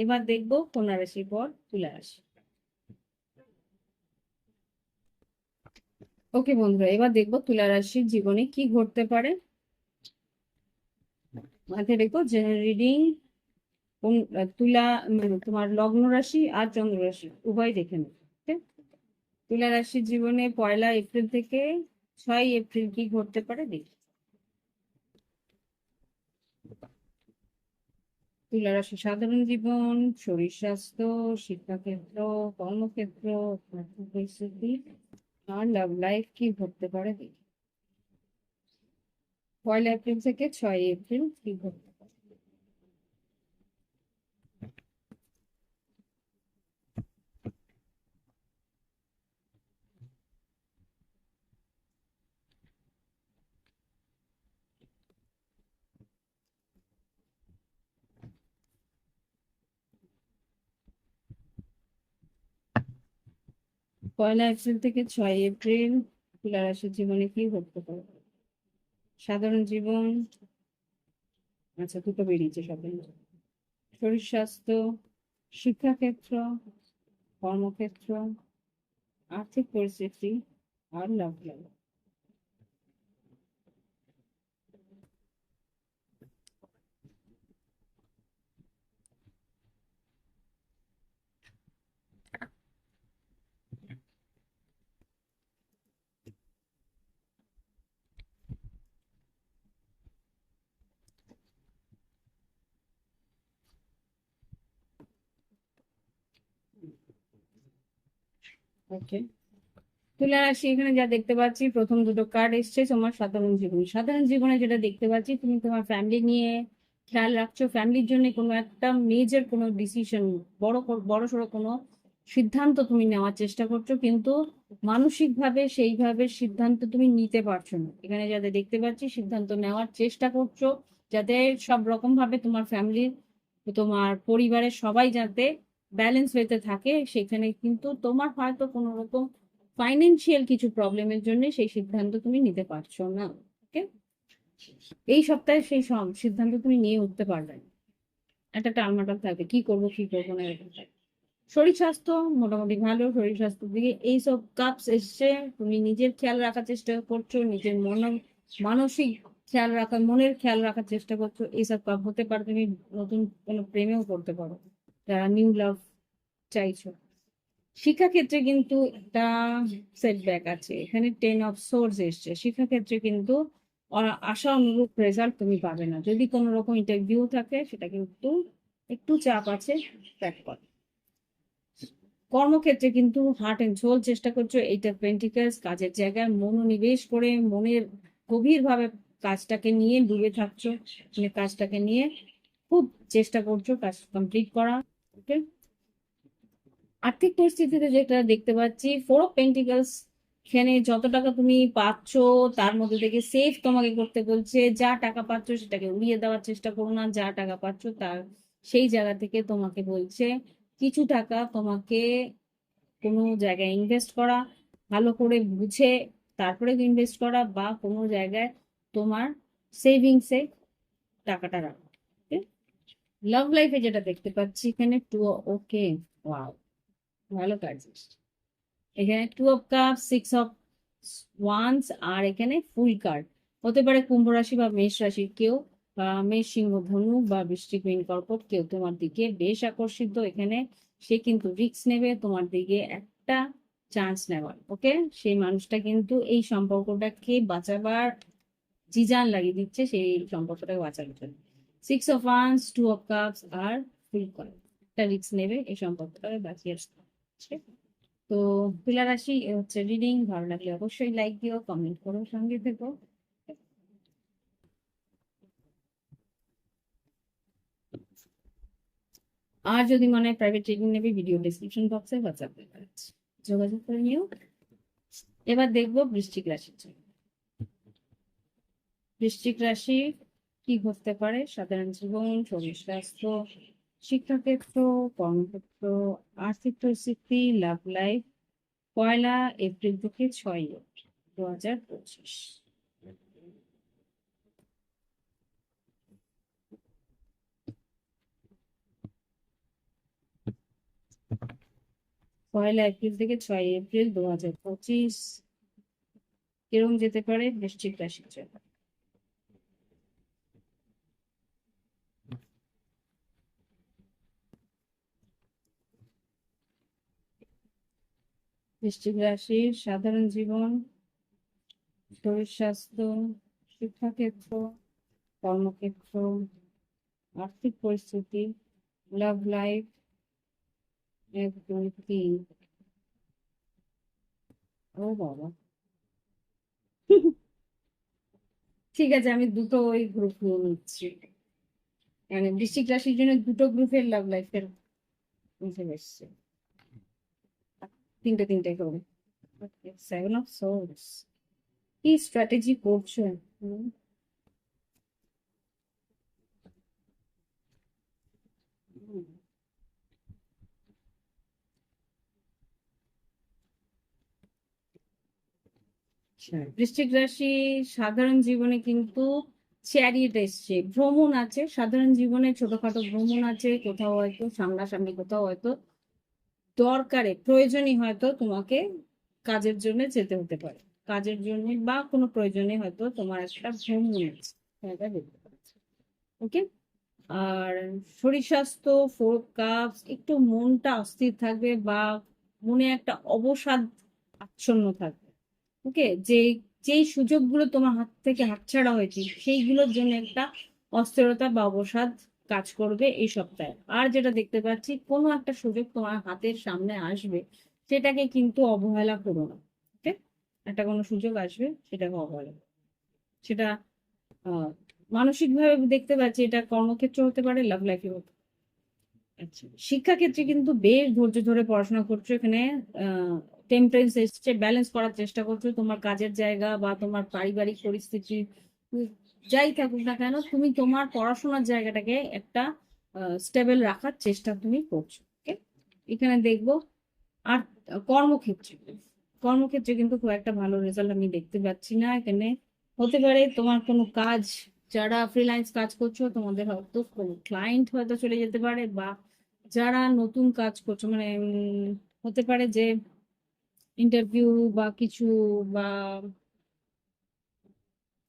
এবার দেখবো কন্যা রাশির পর তুলা রাশি। ওকে বন্ধুরা, এবার দেখবো তুলা রাশির জীবনে কি ঘটতে পারে। মাথায় রেখো জেনারেল রিডিং কোন তুলা, মানে তোমার লগ্ন রাশি আর চন্দ্র রাশি উভয় দেখে নেবে। ঠিক? তুলা রাশির জীবনে 1 এপ্রিল থেকে 6 এপ্রিল কি ঘটতে পারে দেখি। তুলা রাশি সাধারণ জীবন, শরীর স্বাস্থ্য, শিক্ষাক্ষেত্র, কর্মক্ষেত্র, আর্থিক পরিস্থিতি আর লাভ লাইফ কি ঘটতে পারে দেখি। 1 এপ্রিল থেকে 6 এপ্রিল কি ঘটতে পারে। পয়লা এপ্রিল থেকে 6 এপ্রিল তুলা রাশির জীবনে কি ঘটতে পারে। সাধারণ জীবন, আচ্ছা দুটো বেরিয়েছে সব। শরীর স্বাস্থ্য, শিক্ষাক্ষেত্র, কর্মক্ষেত্র, আর্থিক পরিস্থিতি আর লাভ লাভ। ওকে, তুলা রাশি এখানে যা দেখতে পাচ্ছি, প্রথম দুটো কার্ড এসছে তোমার সাধারণ জীবন। সাধারণ জীবনে যেটা দেখতে পাচ্ছি, তুমি তোমার ফ্যামিলি নিয়ে খেয়াল রাখছো, ফ্যামিলির জন্য কোনো একটা মেজর কোনো ডিসিশন, বড় সড়ো কোনো সিদ্ধান্ত তুমি নেওয়ার চেষ্টা করছো, কিন্তু মানসিক ভাবে সেইভাবে সিদ্ধান্ত তুমি নিতে পারছো না। এখানে যাতে দেখতে পাচ্ছি সিদ্ধান্ত নেওয়ার চেষ্টা করছো, যাতে সব রকম ভাবে তোমার ফ্যামিলির, তোমার পরিবারের সবাই যাতে ব্যালেন্স হইতে থাকে, সেখানে কিন্তু তোমার হয়তো কোনো রকম ফাইন্যান্সিয়াল কিছু প্রবলেমের জন্য সেই সিদ্ধান্ত তুমি নিতে পারছো না। ওকে, এই সপ্তাহে সেই সিদ্ধান্ত তুমি নিয়ে উঠতে পারবে না, একটা টালমাটাল থাকবে, কি করবো কি করবো না এরকম থাকবে। শরীর স্বাস্থ্য মোটামুটি ভালো, শরীর স্বাস্থ্যের দিকে এইসব কাপস এসছে, তুমি নিজের খেয়াল রাখার চেষ্টা করছো, নিজের মানসিক খেয়াল রাখা, মনের খেয়াল রাখার চেষ্টা করছো, এইসব কাপ হতে পারে। তুমি নতুন কোনো প্রেমেও করতে পারো যারা নিউ লাভ চাইছো। শিক্ষাক্ষেত্রে কিন্তু একটা সেটব্যাক আছে, এখানে 10 অফ সোর্স এসছে। শিক্ষাক্ষেত্রে কিন্তু আশা অনুরূপ রেজাল্ট তুমি পাবে না, যদি কোনো রকম ইন্টারভিউ থাকে সেটা কিন্তু একটু চাপ আছে, ব্যাক কর। কর্মক্ষেত্রে কিন্তু হার্ট এন্ড সোল চেষ্টা করছো, এইটা পেন্টিকালস, কাজের জায়গায় মনোনিবেশ করে মনের গভীর ভাবে কাজটাকে নিয়ে ডুবে থাকছো, মানে কাজটাকে নিয়ে খুব চেষ্টা করছো কাজ কমপ্লিট করা। ওকে, আর্থিক পরিস্থিতিতে যেটা দেখতে পাচ্ছি 4 অফ পেন্টিকলস, এখানে যত টাকা তুমি পাচ্ছ তার মধ্যে থেকে সেভ তোমাকে করতে বলছে। যা টাকা পাচ্ছ সেটাকে উড়িয়ে দেওয়ার চেষ্টা করো না, যা টাকা পাচ্ছ তার সেই জায়গা থেকে তোমাকে বলছে কিছু টাকা তোমাকে কোনো জায়গায় ইনভেস্ট করা, ভালো করে বুঝে তারপরে ইনভেস্ট করা, বা কোনো জায়গায় তোমার সেভিংসে টাকাটা রাখা। লাভ লাইফে যেটা দেখতে পাচ্ছি এখানে টু, ওকে, ওয়াও, ভালো কাজ। এখানে 2 অফ কাপ, 6 অফ ওয়ান্স আর এখানে ফুল কার্ড। হতে পারে কুম্ভ রাশি বা মেষ রাশির কেউ, বা মেষ, সিংহ, ধনু বা বৃশ্চিক, মীন, কর্কট কেউ তোমার দিকে বেশ আকর্ষিত। এখানে সে কিন্তু রিস্ক নেবে তোমার দিকে একটা চান্স নেওয়ার। ওকে, সেই মানুষটা কিন্তু এই সম্পর্কটাকে বাঁচাবার জিজান লাগিয়ে দিচ্ছে, সেই সম্পর্কটাকে বাঁচানোর জন্য। Six of wands, two of cups আর ফুল কার্ড, একটা রিস্ক নেবে এই সম্পর্কটাকে বাঁচিয়ে রাখতে। তো তুলা রাশি এ হচ্ছে রিডিং। ভালো লাগলে অবশ্যই লাইক দিও, কমেন্ট করো, সঙ্গে থেকো। আর যদি মনে হয় প্রাইভেট ট্রেনিং নেবে, ভিডিও ডিসক্রিপশন বক্সে হোয়াটসঅ্যাপ নাম্বার আছে, যোগাযোগ করে নিও। এবার দেখবো বৃশ্চিক রাশির জন্য। বৃশ্চিক রাশি কি ঘটতে পারে? সাধারণ জীবন, শরীর স্বাস্থ্য, শিক্ষাক্ষেত্র, কর্মক্ষেত্র, আর্থিক পরিস্থিতি, লাভ লাইফ। 1 এপ্রিল থেকে 6 2025। 1 এপ্রিল থেকে 6 এপ্রিল 2025 কিরকম যেতে পারে বৃশ্চিক রাশির জন্য? বৃশ্চিক রাশির সাধারণ জীবন, শরীর স্বাস্থ্য, শিক্ষাক্ষেত্র, কর্মক্ষেত্র, আর্থিক পরিস্থিতি, লাভ লাইফ। 1 2 3। ও বাবা, ঠিক আছে, আমি দুটো ওই গ্রুপ নিয়ে নিচ্ছি। মানে বৃশ্চিক রাশির জন্য দুটো গ্রুপের লাভ লাইফের উঠে এসছে, তিনটে তিনটে করে। সেভেন অফ সোর্স, কি স্ট্র্যাটেজি করছো? হুম, হুম। আচ্ছা, বৃশ্চিক রাশি সাধারণ জীবনে কিন্তু চ্যারিট এসছে, ভ্রমণ আছে, সাধারণ জীবনে ছোটখাটো ভ্রমণ আছে, কোথাও হয়তো সামনাসামনি, কোথাও হয়তো দরকারে প্রয়োজনই হয়তো তোমাকে কাজের জন্য যেতে হতে পারে, কাজের জন্য বা কোনো প্রয়োজনে হয়তো তোমার একটা ভ্রমণ আছে, এটা দেখতে পাচ্ছি। ওকে। আর শরীর স্বাস্থ্য, 4 কাপস, একটু মনটা অস্থির থাকবে বা মনে একটা অবসাদ আচ্ছন্ন থাকবে। ওকে, যেই সুযোগগুলো তোমার হাত থেকে হাতছাড়া হয়েছে সেইগুলোর জন্য একটা অস্থিরতা বা অবসাদ কাজ করবে এই সপ্তাহে। আর যেটা দেখতে পাচ্ছি, কোনো একটা সুযোগ তোমার হাতের সামনে আসবে, সেটাকে কিন্তু অবহেলা করো না। ওকে, একটা কোনো সুযোগ আসবে, সেটাকে অবহেলা করো। সেটা আহ মানসিক ভাবে দেখতে পাচ্ছি, এটা কর্মক্ষেত্র হতে পারে, লাভ লাইফে হতে পারে। আচ্ছা, শিক্ষাক্ষেত্রে কিন্তু বেশ ধৈর্য ধরে পড়াশোনা করছো। এখানে টেম্পারেন্স এসছে, ব্যালেন্স করার চেষ্টা করছো তোমার কাজের জায়গা বা তোমার পারিবারিক পরিস্থিতি। উম, যাই থাকুক না কেন, তুমি তোমার পড়াশোনার জায়গাটাকে একটা স্টেবল রাখার চেষ্টা তুমি করছো। ওকে, এখানে দেখবো। আর কর্মক্ষেত্রে, কর্মক্ষেত্রে কিন্তু খুব একটা ভালো রেজাল্ট আমি দেখতে পাচ্ছি না এখানে। হতে পারে তোমার কোনো কাজ, যারা ফ্রিল্যান্স কাজ করছো তোমাদের হয়তো কোনো ক্লায়েন্ট হয়তো চলে যেতে পারে, বা যারা নতুন কাজ করছো মানে হতে পারে যে ইন্টারভিউ বা কিছু, বা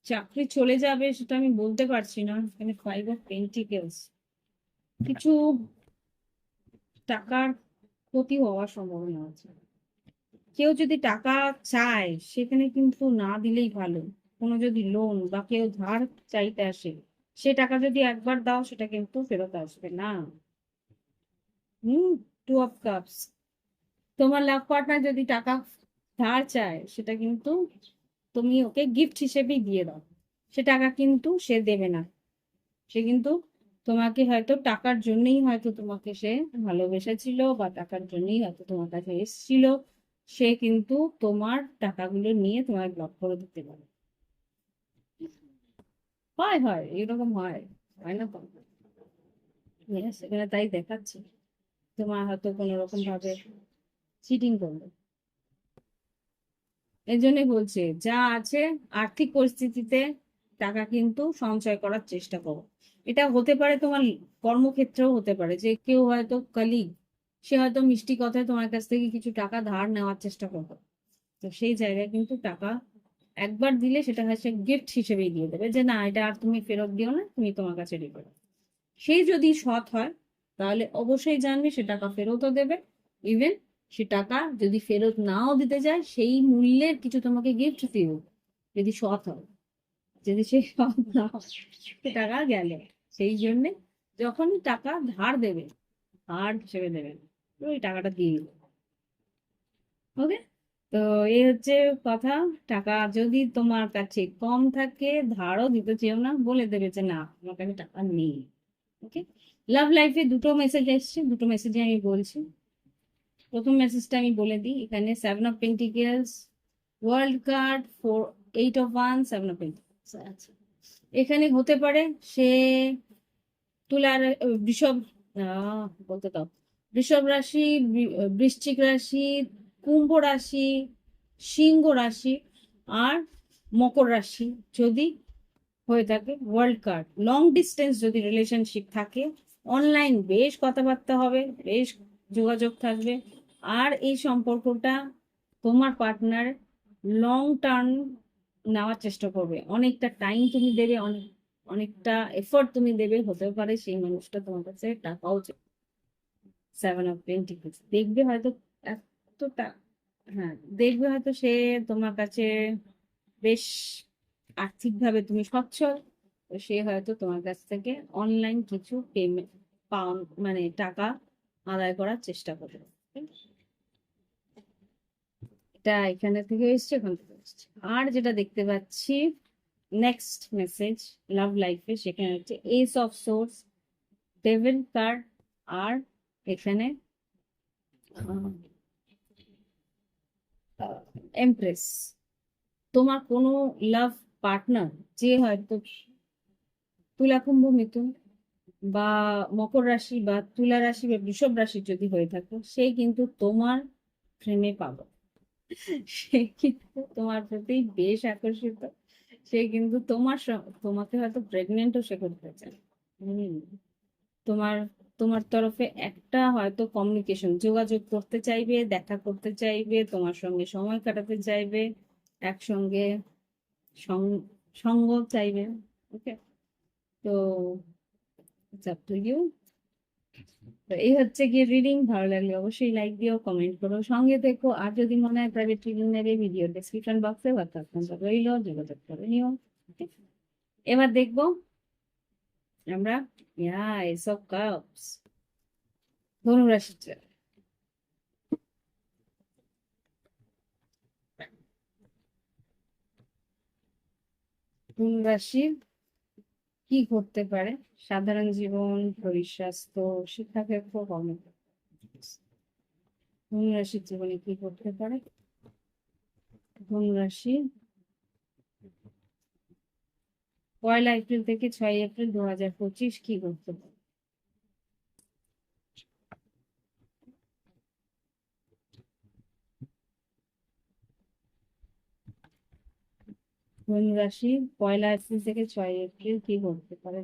চাকরি চলে যাবে, সেটা আমি বলতে পারছি না। এখানে 5 অফ পেন্টিকেলস, কিছু টাকার ক্ষতি হওয়ার সম্ভাবনা আছে। কেউ যদি টাকা চায়, সেখানে কিন্তু না দিলেই ভালো। কোনো যদি লোন বা কেউ ধার চাইতে আসে, সে টাকা যদি একবার দাও, সেটা কিন্তু ফেরত আসবে না। হুম, 2 অফ কাপস, তোমার লাভ পার্টনার যদি টাকা ধার চায়, সেটা কিন্তু তুমি ওকে গিফট হিসেবেই দিয়ে দাও। সে টাকা কিন্তু সে দেবে না। সে কিন্তু তোমাকে হয়তো টাকার জন্যই হয়তো তোমাকে সে ভালোবেসেছিল, বা টাকার জন্যই হয়তো তোমার কাছে এসেছিল। সে কিন্তু তোমার টাকাগুলো নিয়ে তোমায় ব্লক করে দিতে পারে। হয় হয়, এরকম হয়, হয় না তো? Yes, এখানে তাই দেখাচ্ছে, তোমার হয়তো কোনো রকম ভাবে চিটিং করবে। এই জন্যই বলছে, যা আছে আর্থিক পরিস্থিতিতে টাকা কিন্তু সঞ্চয় করার চেষ্টা করো। এটা হতে পারে তোমার কর্মক্ষেত্রেও হতে পারে, যে কেউ হয়তো কলিগ, সে হয়তো মিষ্টি কথায় তোমার কাছ থেকে কিছু টাকা ধার নেওয়ার চেষ্টা করবে। তো সেই জায়গায় কিন্তু টাকা একবার দিলে সেটা হচ্ছে গিফট হিসেবেই দিয়ে দেবে, যে না এটা আর তুমি ফেরত দিও না, তুমি তোমার কাছে রেখে দাও। সে যদি সৎ হয় তাহলে অবশ্যই জানবে সে টাকা ফেরতও দেবে। ইভেন সে টাকা যদি ফেরত নাও দিতে যায় সেই মূল্যের কিছু তোমাকে গিফট দিও, যদি সৎ হয়। যদি সে সৎ না হয়, সে টাকা গেল। সেই জন্যে যখন টাকা ধার দেবে, ধার হিসেবে দেবে, ওই টাকাটা দিয়ে দিবে। ওকে, তো এই হচ্ছে কথা। টাকা যদি তোমার কাছে কম থাকে, ধারও দিতে চেও না, বলে দেবে যে না আমার কাছে টাকা নেই। ওকে, লাভ লাইফে দুটো মেসেজ এসছে, দুটো মেসেজে আমি বলছি। প্রথম মেসেজটা আমি বলে দিই, এখানে 7 of pentacles, world card, 8 of once, 7 of pentacles. আচ্ছা, এখানে হতে পারে সে তুলার বৃষভ, বলতে দাও, বৃষভ রাশি, বৃশ্চিক রাশি, কুম্ভ রাশি, সিংহ রাশি আর মকর রাশি যদি হয়ে থাকে। ওয়ার্ল্ড কার্ড, লং ডিস্টেন্স যদি রিলেশনশিপ থাকে, অনলাইন বেশ কথাবার্তা হবে, বেশ যোগাযোগ থাকবে। আর এই সম্পর্কটা তোমার পার্টনার লং টার্ম নেওয়ার চেষ্টা করবে, অনেকটা টাইম তুমি দেবে, অনেকটা এফোর্ট তুমি দেবে। হতে পারে সেই মানুষটা তোমার কাছে টাকাও 7 অফ পেন্টিকলস দেখবে হয়তো এতটা, হ্যাঁ দেখবে হয়তো সে তোমার কাছে বেশ আর্থিকভাবে তুমি সচ্ছল, তো সে হয়তো তোমার কাছ থেকে অনলাইন কিছু পেমেন্ট, পাউন্ড মানে টাকা আদায় করার চেষ্টা করবে। এটা এখানে থেকে এসছে, ওখান থেকে এসছে। আর যেটা দেখতে পাচ্ছি নেক্সট মেসেজ লাভ লাইফে, সেখানে হচ্ছে ace of swords, devil card, আর এখানে এমপ্রেস। তোমার কোনো লাভ পার্টনার যে হয়তো তুলা, কুম্ভ, মিথুন বা মকর রাশি বা তুলা রাশি বা বৃষভ রাশি যদি হয়ে থাকে, সে কিন্তু তোমার প্রেমে পাগল। সে কিন্তু তোমার প্রতি বেশ আকর্ষিত। সে কিন্তু তোমাকে হয়তো প্রেগনেন্টও সে করতে চায়। হম, তোমার তোমার তরফে একটা হয়তো কমিউনিকেশন, যোগাযোগ করতে চাইবে, দেখা করতে চাইবে, তোমার সঙ্গে সময় কাটাতে চাইবে, একসঙ্গে সঙ্গ চাইবে। ওকে, তো ইটস আপ টু ইউ। তো এই হচ্ছে গিয়ে রিডিং। ভালো লাগলে অবশ্যই লাইক দিও, কমেন্ট করো, সঙ্গে দেখো। আর যদি মনে হয় প্রাইভেট রিডিং নেবে, ভিডিও ডেসক্রিপশন বক্সে হোয়াটসঅ্যাপ নাম্বার রইল, যোগাযোগ করে নিও। Okay? এবার দেখবো আমরা এস অফ কাপস, ধনুরাশির জন্য। ধনুরাশির কি ঘটতে পারে? সাধারণ জীবন, শরীর স্বাস্থ্য, শিক্ষাক্ষেত্র, কর্মক্ষেত্র। ধনুরাশির জীবনে কি ঘটতে পারে? ধনুরাশি 1 এপ্রিল থেকে 6 এপ্রিল 2025 কি ঘটতে পারে? ধনুরাশি 1 এপ্রিল থেকে 6 এপ্রিল কি ঘটতে পারে?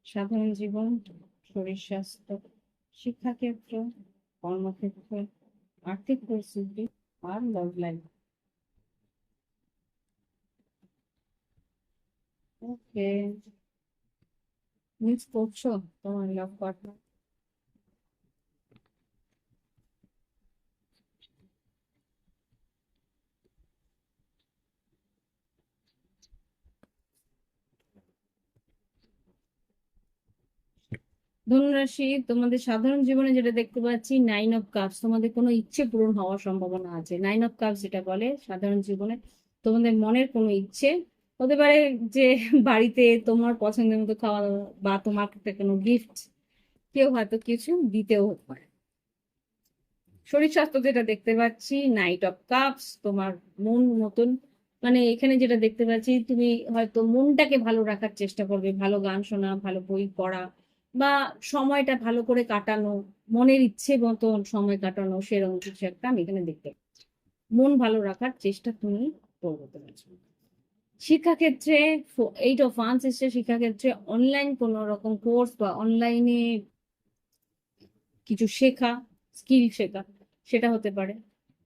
সাধারণ জীবন, শরীর স্বাস্থ্য, শিক্ষাক্ষেত্র, কর্মক্ষেত্র, আর্থিক পরিস্থিতি আর লাভ লাইফ। ওকে, মিস করছো তোমার লাভ পার্টনার? ধনুরাশি তোমাদের সাধারণ জীবনে যেটা দেখতে পাচ্ছি 9 অফ কাপস, তোমাদের কোনো ইচ্ছে পূরণ হওয়ার সম্ভাবনা আছে। 9 অফ কাপস যেটা বলে সাধারণ জীবনে তোমাদের মনের কোনো ইচ্ছে হতে পারে, যে বাড়িতে তোমার পছন্দের মতো খাওয়া দাওয়া বা তোমার একটা কোনো গিফট, কেউ হয়তো কিছু দিতেও হতে পারে। শরীর স্বাস্থ্য যেটা দেখতে পাচ্ছি 9 অফ কাপস, তোমার মন মতন, মানে এখানে যেটা দেখতে পাচ্ছি তুমি হয়তো মনটাকে ভালো রাখার চেষ্টা করবে, ভালো গান শোনা, ভালো বই পড়া বা সময়টা ভালো করে কাটানো, মনের ইচ্ছে মতন সময় কাটানো, সেরকম কিছু একটা আমি এখানে দেখতে পাচ্ছি। মন ভালো রাখার চেষ্টা তুমি করতে পারছো। শিক্ষাক্ষেত্রে 8 অফ ওয়ান্স এসছে, শিক্ষাক্ষেত্রে অনলাইন কোনো রকম কোর্স বা অনলাইনে কিছু শেখা, স্কিল শেখা, সেটা হতে পারে।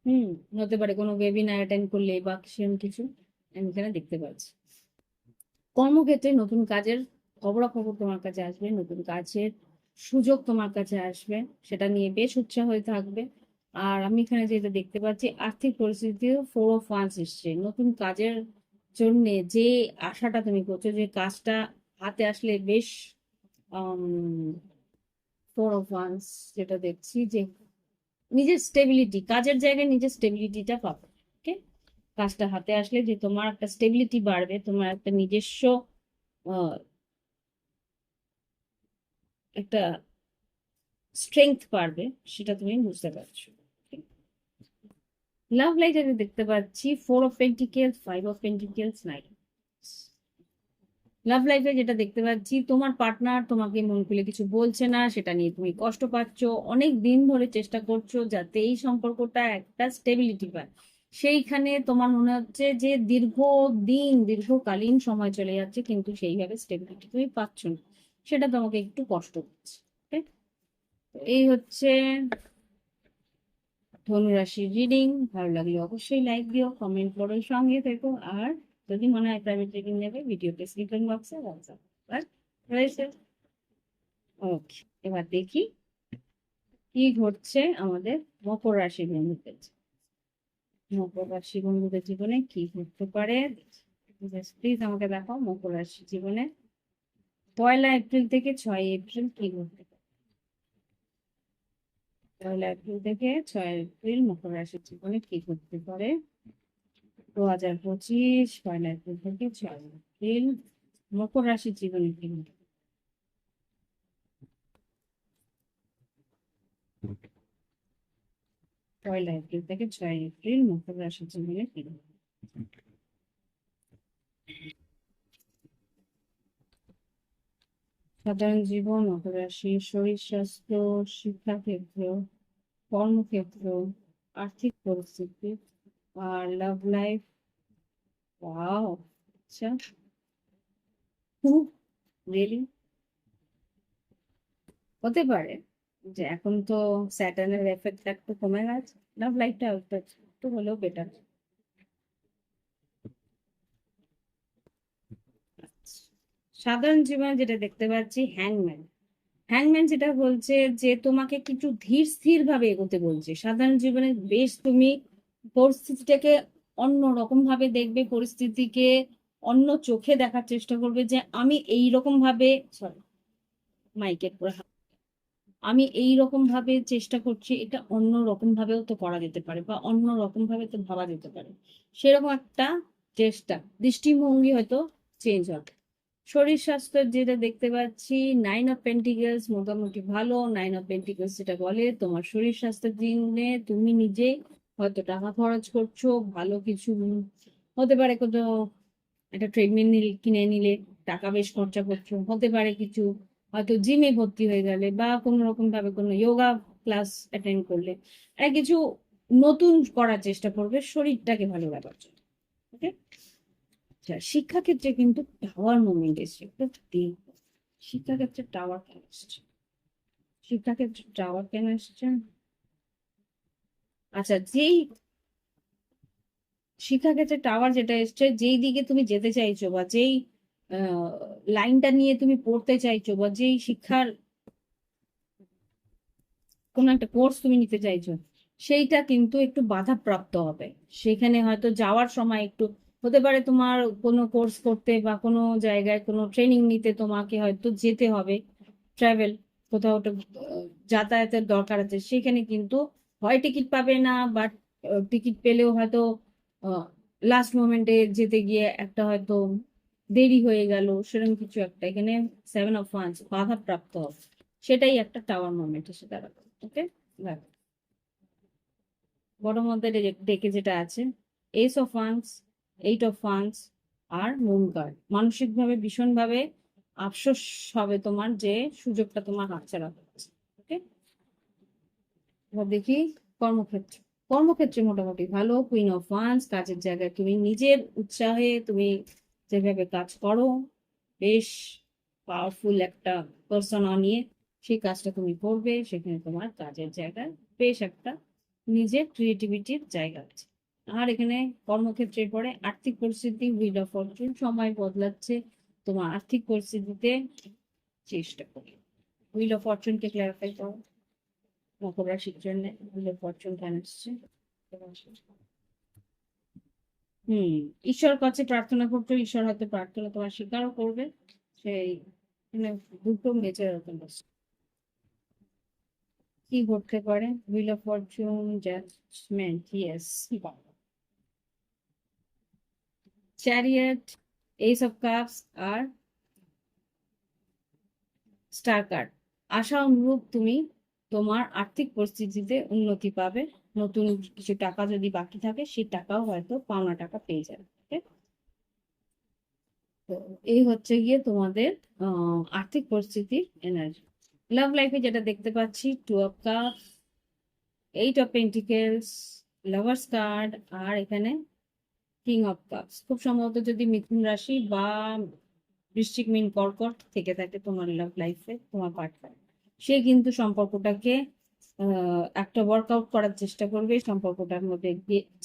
হুম, হতে পারে কোনো ওয়েবিনার অ্যাটেন্ড করলে বা সেরকম কিছু আমি এখানে দেখতে পাচ্ছি। কর্মক্ষেত্রে নতুন কাজের খবরাখবর তোমার কাছে আসবে, নতুন কাজের সুযোগ তোমার কাছে আসবে, সেটা নিয়ে বেশ উৎসাহ হয়ে থাকবে। আর আমি এখানে যেটা দেখতে পাচ্ছি, আর্থিক পরিস্থিতিও 4 অফ ওয়ান্স এসছে। নতুন কাজের জন্য যে আশাটা তুমি করছো, যে কাজটা হাতে আসলে বেশ 4 অফ ওয়ান্স, যেটা দেখছি যে নিজের স্টেবিলিটি, কাজের জায়গায় নিজের স্টেবিলিটিটা পাবে। ওকে, কাজটা হাতে আসলে যে তোমার একটা স্টেবিলিটি বাড়বে, তোমার একটা নিজস্ব আহ, একটা স্ট্রেংথ বাড়বে, সেটা তুমি বুঝতে পারছো। লাভ লাইফ আমি দেখতে পাচ্ছি 4 অফ পেন্টিকেলস, 5 অফ পেন্টিকেলস, 9। লাভ লাইফে যেটা দেখতে পাচ্ছি, তোমার পার্টনার তোমাকে মন খুলে কিছু বলছে না, সেটা নিয়ে তুমি কষ্ট পাচ্ছ, অনেক দিন ধরে চেষ্টা করছো যাতে এই সম্পর্কটা একটা স্টেবিলিটি পায়। সেইখানে তোমার মনে হচ্ছে যে দীর্ঘকালীন সময় চলে যাচ্ছে, কিন্তু সেইভাবে স্টেবিলিটি তুমি পাচ্ছ না, সেটা তোমাকে একটু কষ্ট হচ্ছে। Okay? তো এই হচ্ছে ধনুরাশির রিডিং। ভালো লাগলে অবশ্যই লাইক দিও, কমেন্ট করো, সঙ্গে থেকো। আর যদি মনে হয় প্রাইভেট রিডিং নেবে, ভিডিও ডেসক্রিপশন বক্সে হোয়াটসঅ্যাপ রয়েছে। ওকে, এবার দেখি কি ঘটছে আমাদের মকর রাশি বন্ধুদের। মকর রাশি বন্ধুদের জীবনে কি ঘটতে পারে, প্লিজ আমাকে দেখাও মকর রাশি জীবনে 1 এপ্রিল থেকে 6 এপ্রিল কি ঘটতে পারে। 1 এপ্রিল থেকে 6 এপ্রিল মকর রাশির জীবনে কি ঘটতে পারে 2025। 1 এপ্রিল থেকে 6 এপ্রিল মকর রাশির জীবনে কি ঘটবে। 1 এপ্রিল থেকে 6 এপ্রিল মকর রাশির জীবনে কি ঘটবে। সাধারণ জীবন, মকর রাশি, শরীর স্বাস্থ্য, শিক্ষাক্ষেত্র, কর্মক্ষেত্র, আর্থিক পরিস্থিতি, আর লাভ লাইফ। ওয়াও, আচ্ছা, খুব রিয়েলি হতে পারে যে এখন তো স্যাটার্নের এফেক্টটা একটু কমে গেছে, লাভ লাইফটা একটু হলেও বেটার। সাধারণ জীবনে যেটা দেখতে পাচ্ছি, হ্যাংম্যান। হ্যাংম্যান যেটা বলছে যে তোমাকে কিছু ধীর স্থির ভাবে এগোতে বলছে। সাধারণ জীবনে বেশ তুমি পরিস্থিতিটাকে অন্য রকম ভাবে দেখবে, পরিস্থিতিকে অন্য চোখে দেখার চেষ্টা করবে, যে আমি এই রকম ভাবে, সরি মাইকের পুরো আমি এই রকম ভাবে চেষ্টা করছি, এটা অন্য রকম ভাবেও তো করা যেতে পারে, বা অন্য রকম ভাবে তো ভাবা যেতে পারে, সেরকম একটা চেষ্টা, দৃষ্টিভঙ্গি হয়তো চেঞ্জ হবে। শরীর স্বাস্থ্য যেটা দেখতে পাচ্ছি, 9 অফ পেন্টিকেলস মোটামুটি ভালো। 9 অফ পেন্টিকেলস যেটা বলে তোমার শরীর স্বাস্থ্যের দিনে তুমি নিজে হয়তো টাকা খরচ করছো, ভালো কিছু হতে পারে, কোথাও একটা ট্রেডমিল কিনে নিলে টাকা বেশ খরচা করছো, হতে পারে কিছু হয়তো জিমে ভর্তি হয়ে গেলে, বা কোনো রকম ভাবে কোনো যোগা ক্লাস অ্যাটেন্ড করলে, আর কিছু নতুন করার চেষ্টা করবে শরীরটাকে ভালো রাখার জন্য। ওকে, আচ্ছা, শিক্ষাক্ষেত্রে কিন্তু টাওয়ার মুভমেন্ট এসছে, একটু দেখবো শিক্ষাক্ষেত্রে টাওয়ার কেন এসছে। শিক্ষাক্ষেত্রে টাওয়ার কেন এসছে, আচ্ছা, যেই শিক্ষাক্ষেত্রে টাওয়ার যেটা এসছে, যেই দিকে তুমি যেতে চাইছো, বা যেই লাইনটা নিয়ে তুমি পড়তে চাইছো, বা যেই শিক্ষার কোন একটা কোর্স তুমি নিতে চাইছো, সেইটা কিন্তু একটু বাধাপ্রাপ্ত হবে। সেখানে হয়তো যাওয়ার সময় একটু হতে পারে, তোমার কোনো কোর্স করতে বা কোনো জায়গায় কোনো ট্রেনিং নিতে তোমাকে হয়তো যেতে হবে, ট্রাভেল, কোথাও একটা যাতায়াতের দরকার আছে, সেখানে কিন্তু হয় টিকিট পাবে না, বা টিকিট পেলেও হয়তো লাস্ট মোমেন্টে যেতে গিয়ে একটা হয়তো দেরি হয়ে গেল, সেরকম কিছু একটা এখানে 7 অফ ওয়ান্স বাধাপ্রাপ্ত হবে, সেটাই একটা টাওয়ার মোমেন্ট এসে দাঁড়াবে। ওকে, বড় মধ্যে ডেকে যেটা আছে, Ace of wands, 8 of wands, আর মুন কার্ড। মানসিক ভাবে ভীষণ ভাবে আফসোস হবে তোমার, যে সুযোগটা তোমার হাতছাড়া হচ্ছে। ওকে, এবার দেখি কর্মক্ষেত্র। কর্মক্ষেত্রে মোটামুটি ভালো। কুইন অফ ওয়ান্স, কাজের জায়গায় তুমি নিজের উৎসাহে তুমি যেভাবে কাজ করো, বেশ পাওয়ারফুল একটা পার্সোনা নিয়ে সেই কাজটা তুমি করবে, সেখানে তোমার কাজের জায়গায় বেশ একটা নিজের ক্রিয়েটিভিটির জায়গা আছে। আর এখানে কর্মক্ষেত্রের পরে আর্থিক পরিস্থিতি, হুইল অফ ফরচুন, সময় বদলাচ্ছে, তোমার আর্থিক পরিস্থিতিতে চেষ্টা করি। হুইল অফ ফরচুনকে ক্লারিফাই করো মকর রাশির জন্য। হুইল অফ ফরচুন কেন আসছে? ঈশ্বর কাছে প্রার্থনা করছো, ঈশ্বর হয়তো প্রার্থনা তোমার স্বীকারও করবে। সেই মানে দুটো মেজর এরকম আছে। কি ঘটতে পারে? Wheel of fortune, judgement, yes, chariot, ace of cups আর স্টার কার্ড। আশা অনুরূপ তুমি তোমার আর্থিক পরিস্থিতিতে উন্নতি পাবে। নতুন কিছু টাকা যদি বাকি থাকে সেই টাকাও হয়তো পাওনা টাকা পেয়ে যাবে। Okay? তো এই হচ্ছে গিয়ে তোমাদের আর্থিক পরিস্থিতির এনার্জি। লাভ লাইফে যেটা দেখতে পাচ্ছি, two of cups, eight of pentacles, lovers card আর এখানে কিং অফ কাপস। খুব সম্ভবত যদি মিথুন রাশি বা বৃশ্চিক, মীন, কর্কট থেকে থাকে তোমার লাভ লাইফে তোমার পার্টনার, সে কিন্তু সম্পর্কটাকে একটা ওয়ার্কআউট করার চেষ্টা করবে। সম্পর্কটার মধ্যে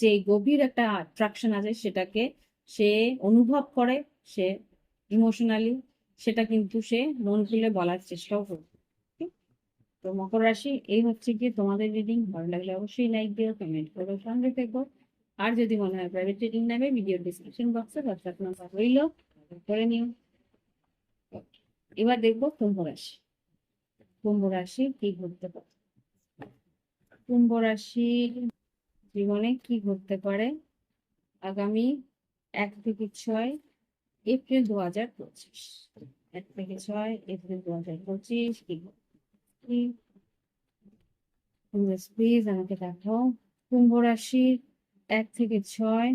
যে গভীর একটা অ্যাট্রাকশন আছে সেটাকে সে অনুভব করে, সে ইমোশনালি সেটা কিন্তু সে মন খুলে বলার চেষ্টাও করবে। Okay? তো মকর রাশি, এই হচ্ছে কি তোমাদের রিডিং। ভালো লাগলে অবশ্যই লাইক দিও, কমেন্ট করো, সঙ্গে থেকো। আর যদি মনে হয় প্রাইভেট রিডিং নেবে, ভিডিও ডিসক্রিপশন বক্সে হোয়াটসঅ্যাপ নাম্বার রইল, করে নিও। এবার দেখবো কুম্ভ রাশি। কুম্ভ রাশি কি ঘটতে পারে? কুম্ভ রাশির জীবনে কি ঘটতে পারে আগামী 1 থেকে 6 এপ্রিল 2025? 1 থেকে 6 এপ্রিল 2025 কি প্লিজ আমাকে দেখাও। কুম্ভ রাশির 1 থেকে 6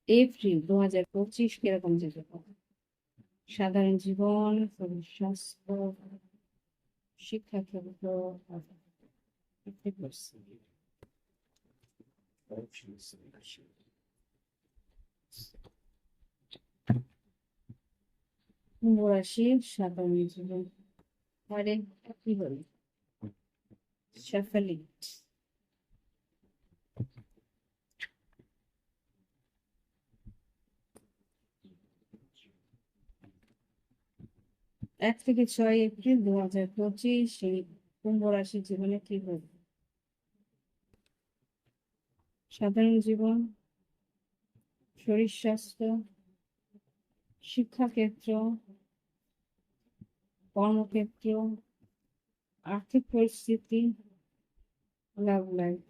এপ্রিল 2025 কিরকম যেতে পারে? সাধারণ জীবন, শরীর স্বাস্থ্য, শিক্ষাক্ষেত্র, কুম্ভ রাশির সাধারণ জীবন। আরে কি হল? সাফালি। 1 থেকে 6 এপ্রিল 2025 সেই কুম্ভ রাশির জীবনে কি হবে? সাধারণ জীবন, শরীর স্বাস্থ্য, শিক্ষাক্ষেত্র, কর্মক্ষেত্র, আর্থিক পরিস্থিতি, লাভ লাইফ।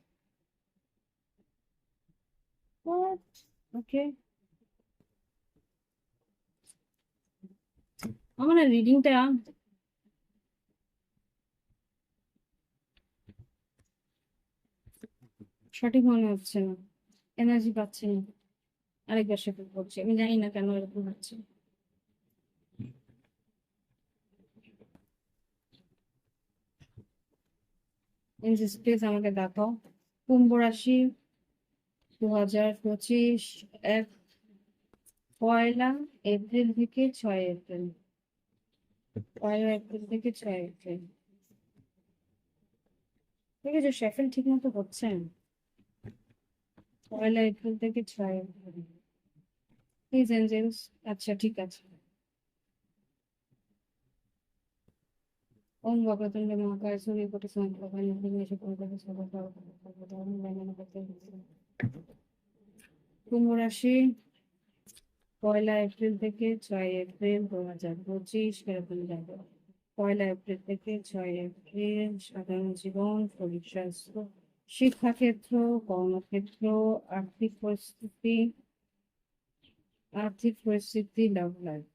ওকে, আমার না রিডিংটা সঠিক মনে হচ্ছে না, এনার্জি পাচ্ছি না। আরেকবার শেফল করছি, আমি জানি না কেন এরকম হচ্ছে। প্লিজ আমাকে দেখাও। কুম্ভ রাশি 2025 এক 1 এপ্রিল থেকে 6 এপ্রিল। 1 এপ্রিল থেকে 6 এপ্রিল। ঠিক আছে, শেফেল ঠিক মতো হচ্ছে। 1 এপ্রিল থেকে 6 এপ্রিল। Please Angeles. আচ্ছা ঠিক আছে। ওম ভগবতুন্ড মহাকায় সূর্যকোটি সমপ্রভা নির্বিঘ্নে শুক্রগ্রহে সর্বদা কুম্ভ রাশি 1 এপ্রিল থেকে 6 এপ্রিল 2025 এরকম যাবে। 1 এপ্রিল থেকে 6 এপ্রিল সাধারণ জীবন, শরীর স্বাস্থ্য, শিক্ষাক্ষেত্র, কর্মক্ষেত্র, আর্থিক পরিস্থিতি, লাভ লাইফ।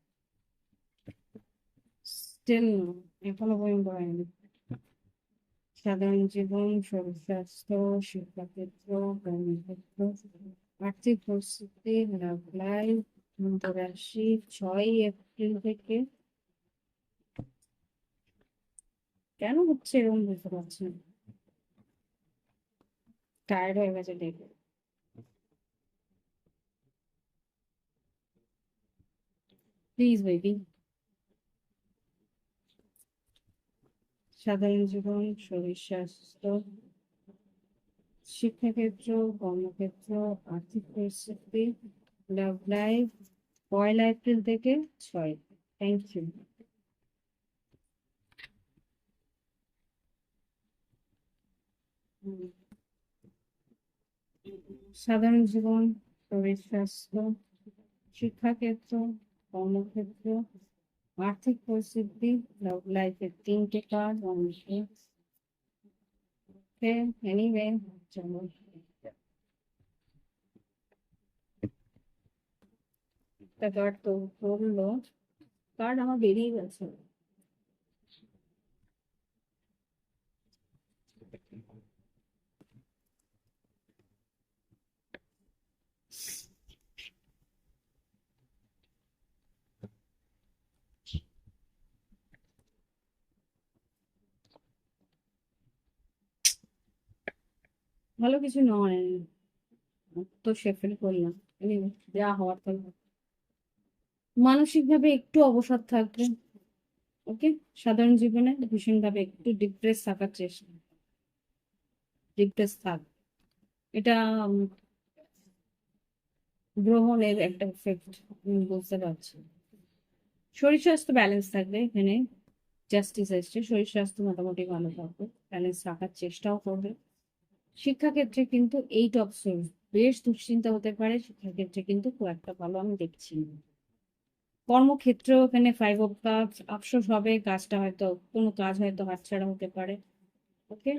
স্টিল এখনো পর্যন্ত হয়নি। সাধারণ জীবন, শরীর স্বাস্থ্য, শিক্ষাক্ষেত্র, কর্মক্ষেত্র, আর্থিক পরিস্থিতি, লাভ লাইফ। কুম্ভ রাশি 6 এপ্রিল থেকে কেন হচ্ছে এরকম বুঝতে পারছি না। টায়ার্ড হয়ে গেছে দেখে। Please baby. সাধারণ জীবন, শরীর স্বাস্থ্য, শিক্ষাক্ষেত্র, কর্মক্ষেত্র, আর্থিক পরিস্থিতি, লাভ লাইফ, 1 এপ্রিল থেকে 6। Thank you. সাধারণ জীবন, শরীর স্বাস্থ্য, শিক্ষাক্ষেত্র, কর্মক্ষেত্র, আর্থিক পরিস্থিতি, লাভ লাইফের 3টে কার্ড। এনিওয়ে, চলো একটা কার্ড তো পড়লো, কার্ড আমার বেরিয়ে গেছে। ভালো কিছু নয়, তো শেফেল করলাম। Anyway, যা হওয়ার তো মানসিক ভাবে একটু অবসাদ থাকবে। ওকে, সাধারণ জীবনে ভীষণ ভাবে একটু ডিপ্রেস থাকার চেষ্টা, ডিপ্রেস থাক, এটা গ্রহণের একটা এফেক্ট, বুঝতে পারছি। শরীর স্বাস্থ্য ব্যালেন্স থাকবে, এখানে জাস্টিস এসছে, শরীর স্বাস্থ্য মোটামুটি ভালো থাকবে, ব্যালেন্স রাখার চেষ্টাও করবে। শিক্ষাক্ষেত্রে কিন্তু 8 অফ সোর্স, বেশ দুশ্চিন্তা হতে পারে, শিক্ষাক্ষেত্রে কিন্তু খুব একটা ভালো আমি দেখছি না। কর্মক্ষেত্রেও এখানে 5 অফ কাপস, আফসোস হবে, কাজটা হয়তো কোনো কাজ হয়তো হাতছাড়া হতে পারে। ওকে,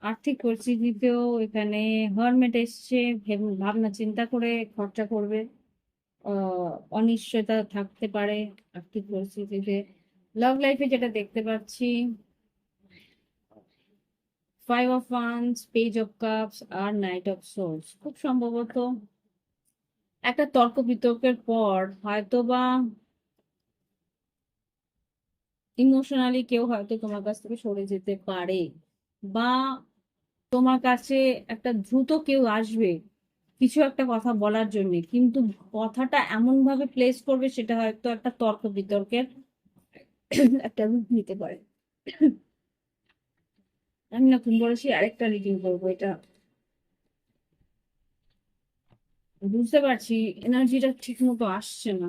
আর্থিক পরিস্থিতিতেও এখানে হারমেট এসছে, ভাবনা চিন্তা করে খরচা করবে, অনিশ্চয়তা থাকতে পারে আর্থিক পরিস্থিতিতে। লাভ লাইফে যেটা দেখতে পাচ্ছি, 5 of wands, page of cups আর নাইট অফ সোর্স। খুব সম্ভবত একটা তর্ক বিতর্কের পর হয়তোবা ইমোশনালি কেউ হয়তো তোমার কাছ থেকে সরে যেতে পারে, বা তোমার কাছে একটা দ্রুত কেউ আসবে কিছু একটা কথা বলার জন্য, কিন্তু কথাটা এমন ভাবে প্লেস করবে সেটা হয়তো একটা তর্ক বিতর্কের একটা রূপ নিতে পারে। আমি না কুম্ভ রাশি আরেকটা রিডিং করবো, এটা বুঝতে পারছি এনার্জিটা ঠিক মতো আসছে না।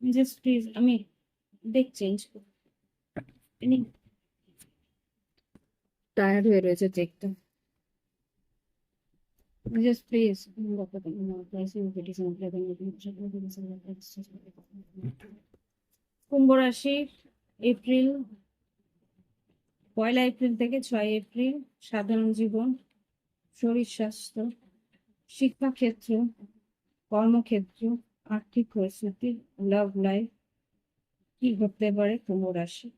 জাস্ট প্লিজ, আমি দেখ চেঞ্জ টায়ার্ড হয়ে রয়েছে দেখতে। জাস্ট প্লিজ, কুম্ভ রাশি, এপ্রিল, 1 এপ্রিল থেকে 6 এপ্রিল, সাধারণ জীবন, শরীর স্বাস্থ্য, শিক্ষাক্ষেত্র, কর্মক্ষেত্র, আর্থিক পরিস্থিতি, লাভ লাইফ, কি ঘটতে পারে কুম্ভ রাশি।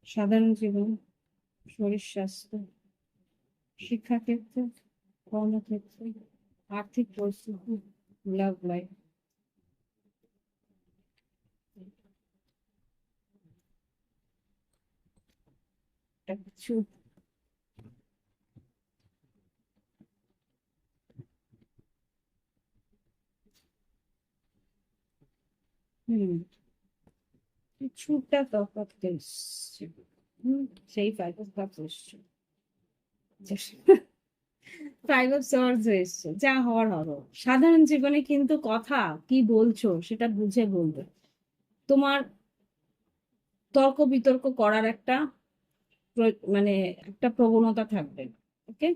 সাধারণ জীবন, শরীর স্বাস্থ্য, শিক্ষাক্ষেত্র, কর্মক্ষেত্র, আর্থিক পরিস্থিতি, লাভ লাইফ। কিছু হুম কিছুটা তফাৎ এসছে। সেই 5 অফ কাপস এসছে, 5 অফ সোর্ডস এসছে, যা হওয়ার হবে। সাধারণ জীবনে কিন্তু কথা কি বলছো সেটা বুঝে বলবে। তোমার তর্ক বিতর্ক করার একটা মানে একটা প্রবণতা থাকবে। ওকে,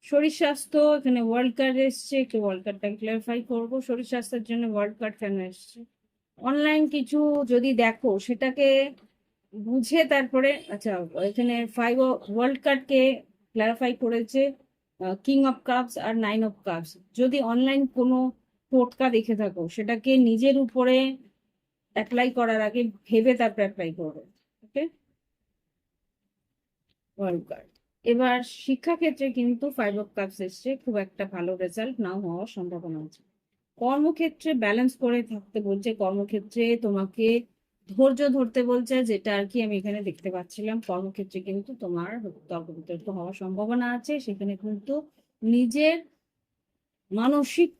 শরীর স্বাস্থ্য, এখানে ওয়ার্ল্ড কার্ড এসছে, একটু ওয়ার্ল্ড কার্ডটা ক্লারিফাই করবো। শরীর স্বাস্থ্যের জন্য ওয়ার্ল্ড কার্ড কেন এসছে? অনলাইন কিছু যদি দেখো সেটাকে বুঝে তারপরে, আচ্ছা, এখানে ওয়ার্ল্ড কার্ডকে ক্লারিফাই করেছে কিং অফ কাপস আর 9 অফ কাপস। যদি অনলাইন কোনো টোটকা দেখে থাকো সেটাকে নিজের উপরে অ্যাপ্লাই করার আগে ভেবে তারপর অ্যাপ্লাই করবে। ওকে, ওয়ার্ল্ড কার্ড। এবার শিক্ষাক্ষেত্রে কিন্তু 5 অফ কাপস এসছে, খুব একটা ভালো রেজাল্ট নাও হওয়ার সম্ভাবনা আছে। কর্মক্ষেত্রে ব্যালেন্স করে থাকতে বলছে, কর্মক্ষেত্রে তোমাকে ধৈর্য ধরতে বলছে, যেটা আর কি আমি এখানে দেখতে পাচ্ছিলাম। কর্মক্ষেত্রে কিন্তু তোমার তর্ক বিতর্ক হওয়ার সম্ভাবনা আছে, সেখানে কিন্তু নিজের মানসিক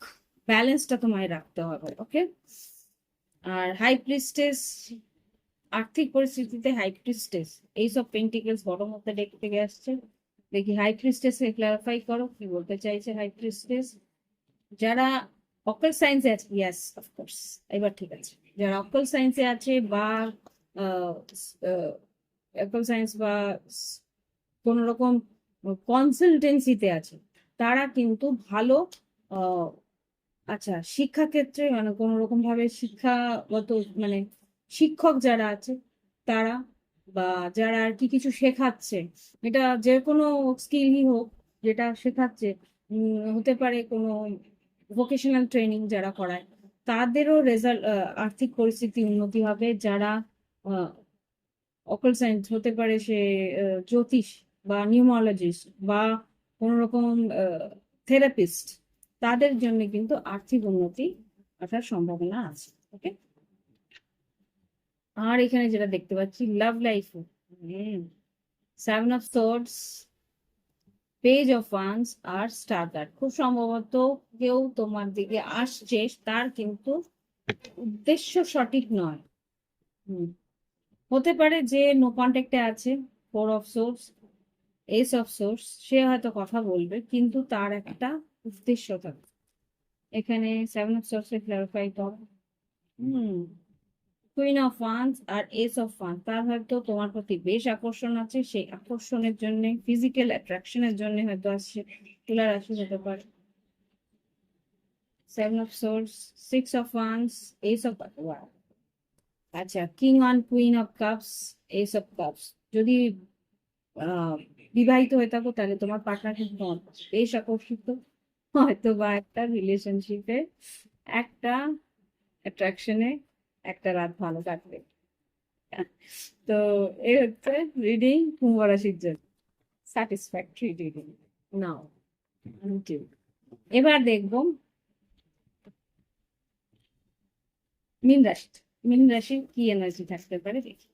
ব্যালেন্সটা তোমায় রাখতে হবে। ওকে, আর হাই প্রিস্টেস আর্থিক পরিস্থিতিতে হাই প্রিস্টেস, এইসব pentacles bottom of the deck থেকে আসছে। দেখি হাই প্রিস্টেস ক্লারিফাই করো কি বলতে চাইছে হাই প্রিস্টেস। যারা অকাল সায়েন্সে আছে, ইয়াস অফকোর্স, এবার ঠিক আছে, যারা অকাল সায়েন্সে আছে বা অকাল সায়েন্স বা কোন রকম কনসালটেন্সিতে আছে, তারা কিন্তু ভালো আহ, আচ্ছা শিক্ষাক্ষেত্রে মানে কোন রকম ভাবে শিক্ষাগত মানে শিক্ষক যারা আছে তারা, বা যারা আর কি কিছু শেখাচ্ছে, এটা যে কোনো স্কিলই হোক যেটা শেখাচ্ছে, হতে পারে কোনো ভোকেশনাল ট্রেনিং যারা করায়, তাদেরও রেজাল্ট, আর্থিক পরিস্থিতি উন্নতি হবে। যারা অকাল সায়েন্স হতে পারে সে জ্যোতিষ বা নিউমোলজিস্ট বা কোন রকম থেরাপিস্ট, তাদের জন্য কিন্তু আর্থিক উন্নতি আসার সম্ভাবনা আছে। ওকে, আর এখানে যেটা দেখতে পাচ্ছি love life, seven of swords, page of wands আর স্টার কার্ড, খুব সম্ভবত কেউ তোমার দিকে আসছে, তার কিন্তু উদ্দেশ্য সঠিক নয়। হুম, হতে পারে যে নো কন্ট্যাক্টে আছে। Four of swords, ace of swords, সে হয়তো কথা বলবে কিন্তু তার একটা উদ্দেশ্য থাকে। এখানে সেভেন অফ সোর্স এ ক্লারিফাই করো। হুম, কুইন অফ ওয়ান্স আর এস অফ ওয়ান্স, তার হয়তো তোমার প্রতি বেশ আকর্ষণ আছে, সেই আকর্ষণের জন্য ফিজিক্যাল অ্যাট্রাকশনের জন্য হয়তো আসছে, তুলা রাশি হতে পারে। Seven of swords, six of wands, ace of, আচ্ছা king on queen of cups, ace of cups, যদি আহ বিবাহিত হয়ে থাকো তাহলে তোমার পার্টনার কিন্তু তোমার প্রতি বেশ আকর্ষিত, হয়তো বা একটা রিলেশনশিপে একটা অ্যাট্রাকশনে একটা রাত ভালো কাটবে। তো এই হচ্ছে রিডিং কুম্ভ রাশির জন্য, স্যাটিসফ্যাক্টরি রিডিং। নাও এবার দেখবো মীন রাশি। মীন রাশির কি এনার্জি থাকতে পারে দেখি,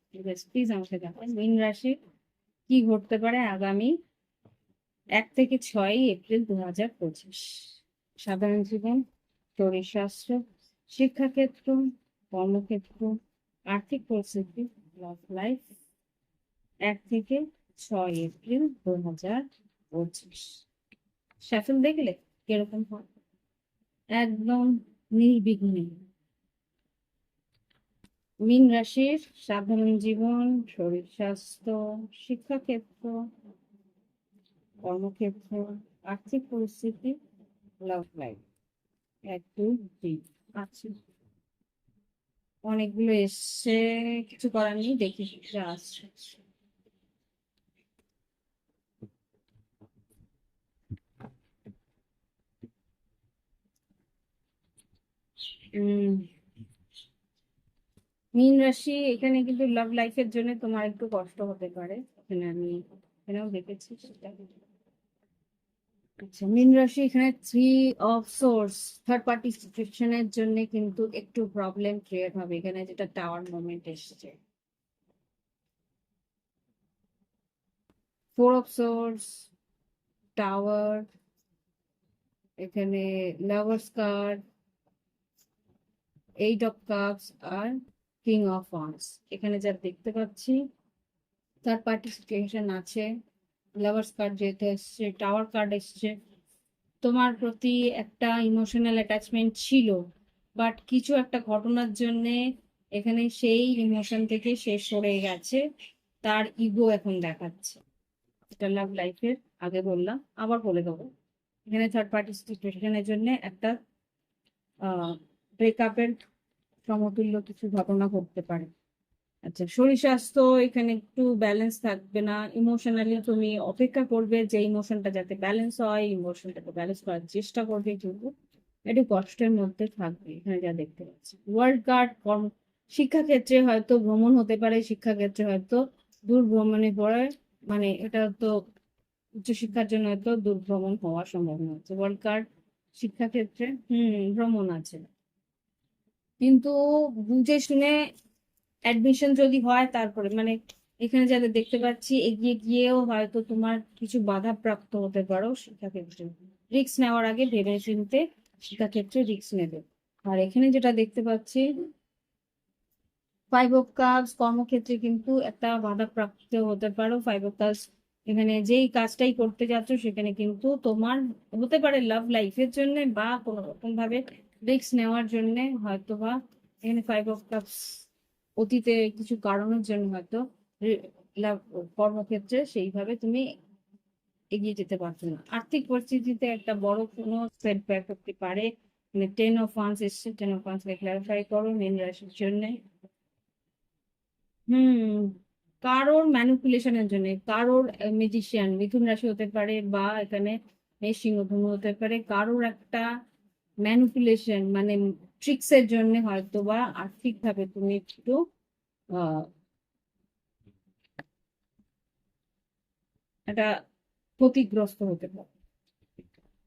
প্লিজ আমাকে দেখান মীন রাশি কি ঘটতে পারে আগামী 1 থেকে 6 এপ্রিল 2025। সাধারণ জীবন, শরীর স্বাস্থ্য, শিক্ষাক্ষেত্র, কর্মক্ষেত্র, আর্থিক পরিস্থিতি, লাভ লাইফ, 1 থেকে 6 এপ্রিল 2025। শাফল দেখলে কিরকম হয়, একদম নির্বিঘ্নে। মীন রাশির সাধারণ জীবন, শরীর স্বাস্থ্য, শিক্ষাক্ষেত্র, কর্মক্ষেত্র, আর্থিক পরিস্থিতি, লাভ লাইফ, 1 2 3। আচ্ছা, অনেকগুলো এসছে, কিছু করার নেই, দেখি যা আসছে। উম মীন রাশি, এখানে কিন্তু লাভ লাইফের জন্য তোমার একটু কষ্ট হতে পারে, এখানে আমি এখানেও দেখেছি সেটা। আচ্ছা মীন রাশি এখানে 3 অফ সোর্স, থার্ড পার্টি সিচুয়েশনের জন্য কিন্তু একটু প্রবলেম ক্রিয়েট হবে, এখানে যেটা টাওয়ার মোমেন্ট এসছে। 4 অফ সোর্স, টাওয়ার, এখানে লাভার্স কার্ড, 8 অফ কাপস আর কিং অফ ওয়ান্স, এখানে যা দেখতে পাচ্ছি তার পার্টিসিপেশন আছে। লাভার্স কার্ড যেহেতু এসছে, টাওয়ার কার্ড এসছে, তোমার প্রতি একটা ইমোশনাল অ্যাটাচমেন্ট ছিল, বাট কিছু একটা ঘটনার জন্য এখানে সেই ইমোশন থেকে সে সরে গেছে, তার ইগো এখন দেখাচ্ছে। এটা লাভ লাইফের আগে বললাম, আবার বলে দেবো, এখানে থার্ড পার্টি সিচুয়েশনের জন্য একটা ব্রেকআপের সমতুল্য কিছু ঘটনা ঘটতে পারে। আচ্ছা শরীর স্বাস্থ্য এখানে একটু ব্যালেন্স থাকবে না, ইমোশনালি তুমি অপেক্ষা করবে যে ইমোশনটা যাতে ব্যালেন্স হয়, ইমোশনটাকে ব্যালেন্স করার চেষ্টা করবে, কিন্তু একটু কষ্টের মধ্যে থাকবে এখানে যা দেখতে পাচ্ছি। ওয়ার্ল্ড কার্ড, কর্ম, শিক্ষাক্ষেত্রে হয়তো ভ্রমণ হতে পারে, শিক্ষাক্ষেত্রে হয়তো দূর ভ্রমণে পড়ে, মানে এটা তো উচ্চশিক্ষার জন্য হয়তো দূর ভ্রমণ হওয়ার সম্ভাবনা আছে। ওয়ার্ল্ড কার্ড, শিক্ষাক্ষেত্রে ভ্রমণ আছে, কিন্তু বুঝে শুনে অ্যাডমিশন যদি হয় তারপরে, মানে এখানে যাদের দেখতে পাচ্ছি এগিয়ে গিয়েও হয়তো তোমার কিছু বাধা প্রাপ্ত হতে পারো শিক্ষাক্ষেত্রে, রিস্ক নেওয়ার আগে ভেবে চিন্তে শিক্ষাক্ষেত্রে রিস্ক নেবে। আর এখানে যেটা দেখতে পাচ্ছি ফাইভ অফ কাপস কর্মক্ষেত্রে কিন্তু একটা বাধাপ্রাপ্ত হতে পারো। ফাইভ অফ কাপস এখানে যেই কাজটাই করতে যাচ্ছ সেখানে কিন্তু তোমার হতে পারে লাভ লাইফের জন্য বা কোনো রকম ভাবে রিস্ক নেওয়ার জন্য হয়তো বা এখানে ফাইভ অফ কাপস অতীতে কিছু কারণের জন্য হয়তো লাভ কর্মক্ষেত্রে সেইভাবে তুমি এগিয়ে যেতে পারছো না। আর্থিক পরিস্থিতিতে একটা বড় কোনো সেটব্যাক হতে পারে। মানে টেন অফ ওয়ান্স এসছে, টেন অফ ওয়ান্স ক্লারিফাই করো মীন রাশির জন্য। হুম, কারোর ম্যানিপুলেশনের জন্য, কারোর ম্যাজিশিয়ান মিথুন রাশি হতে পারে বা এখানে সিংহ ধনু হতে পারে, কারোর একটা ম্যানিপুলেশন মানে ট্রিক্স এর জন্য হয়তো বা আর্থিক ভাবে তুমি একটু আহ একটা ক্ষতিগ্রস্ত হতে পারো।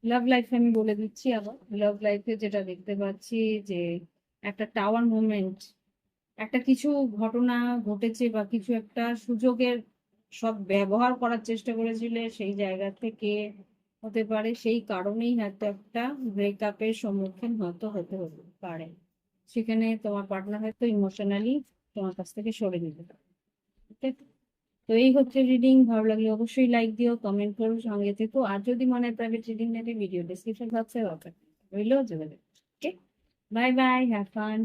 লাভ লাইফে আমি বলে দিচ্ছি আবার, লাভ লাইফে যেটা দেখতে পাচ্ছি যে একটা টাওয়ার মুভমেন্ট, একটা কিছু ঘটনা ঘটেছে বা কিছু একটা সুযোগের সব ব্যবহার করার চেষ্টা করেছিলে, সেই জায়গা থেকে হতে পারে সেই কারণেই হয়তো একটা ব্রেকআপের সম্মুখীন হয়তো হতে হতে পারে। সেখানে তোমার পার্টনার হয়তো ইমোশনালি তোমার কাছ থেকে সরে যেতে পারে। Okay? তো এই হচ্ছে রিডিং। ভালো লাগলে অবশ্যই লাইক দিও, কমেন্ট করো, সঙ্গে থেকো। আর যদি মনে হয় প্রাইভেট রিডিং নিতে ভিডিও ডিসক্রিপশন বক্সে রইলো যোগাযোগ। ওকে, বাই বাই, হ্যাভ ফান।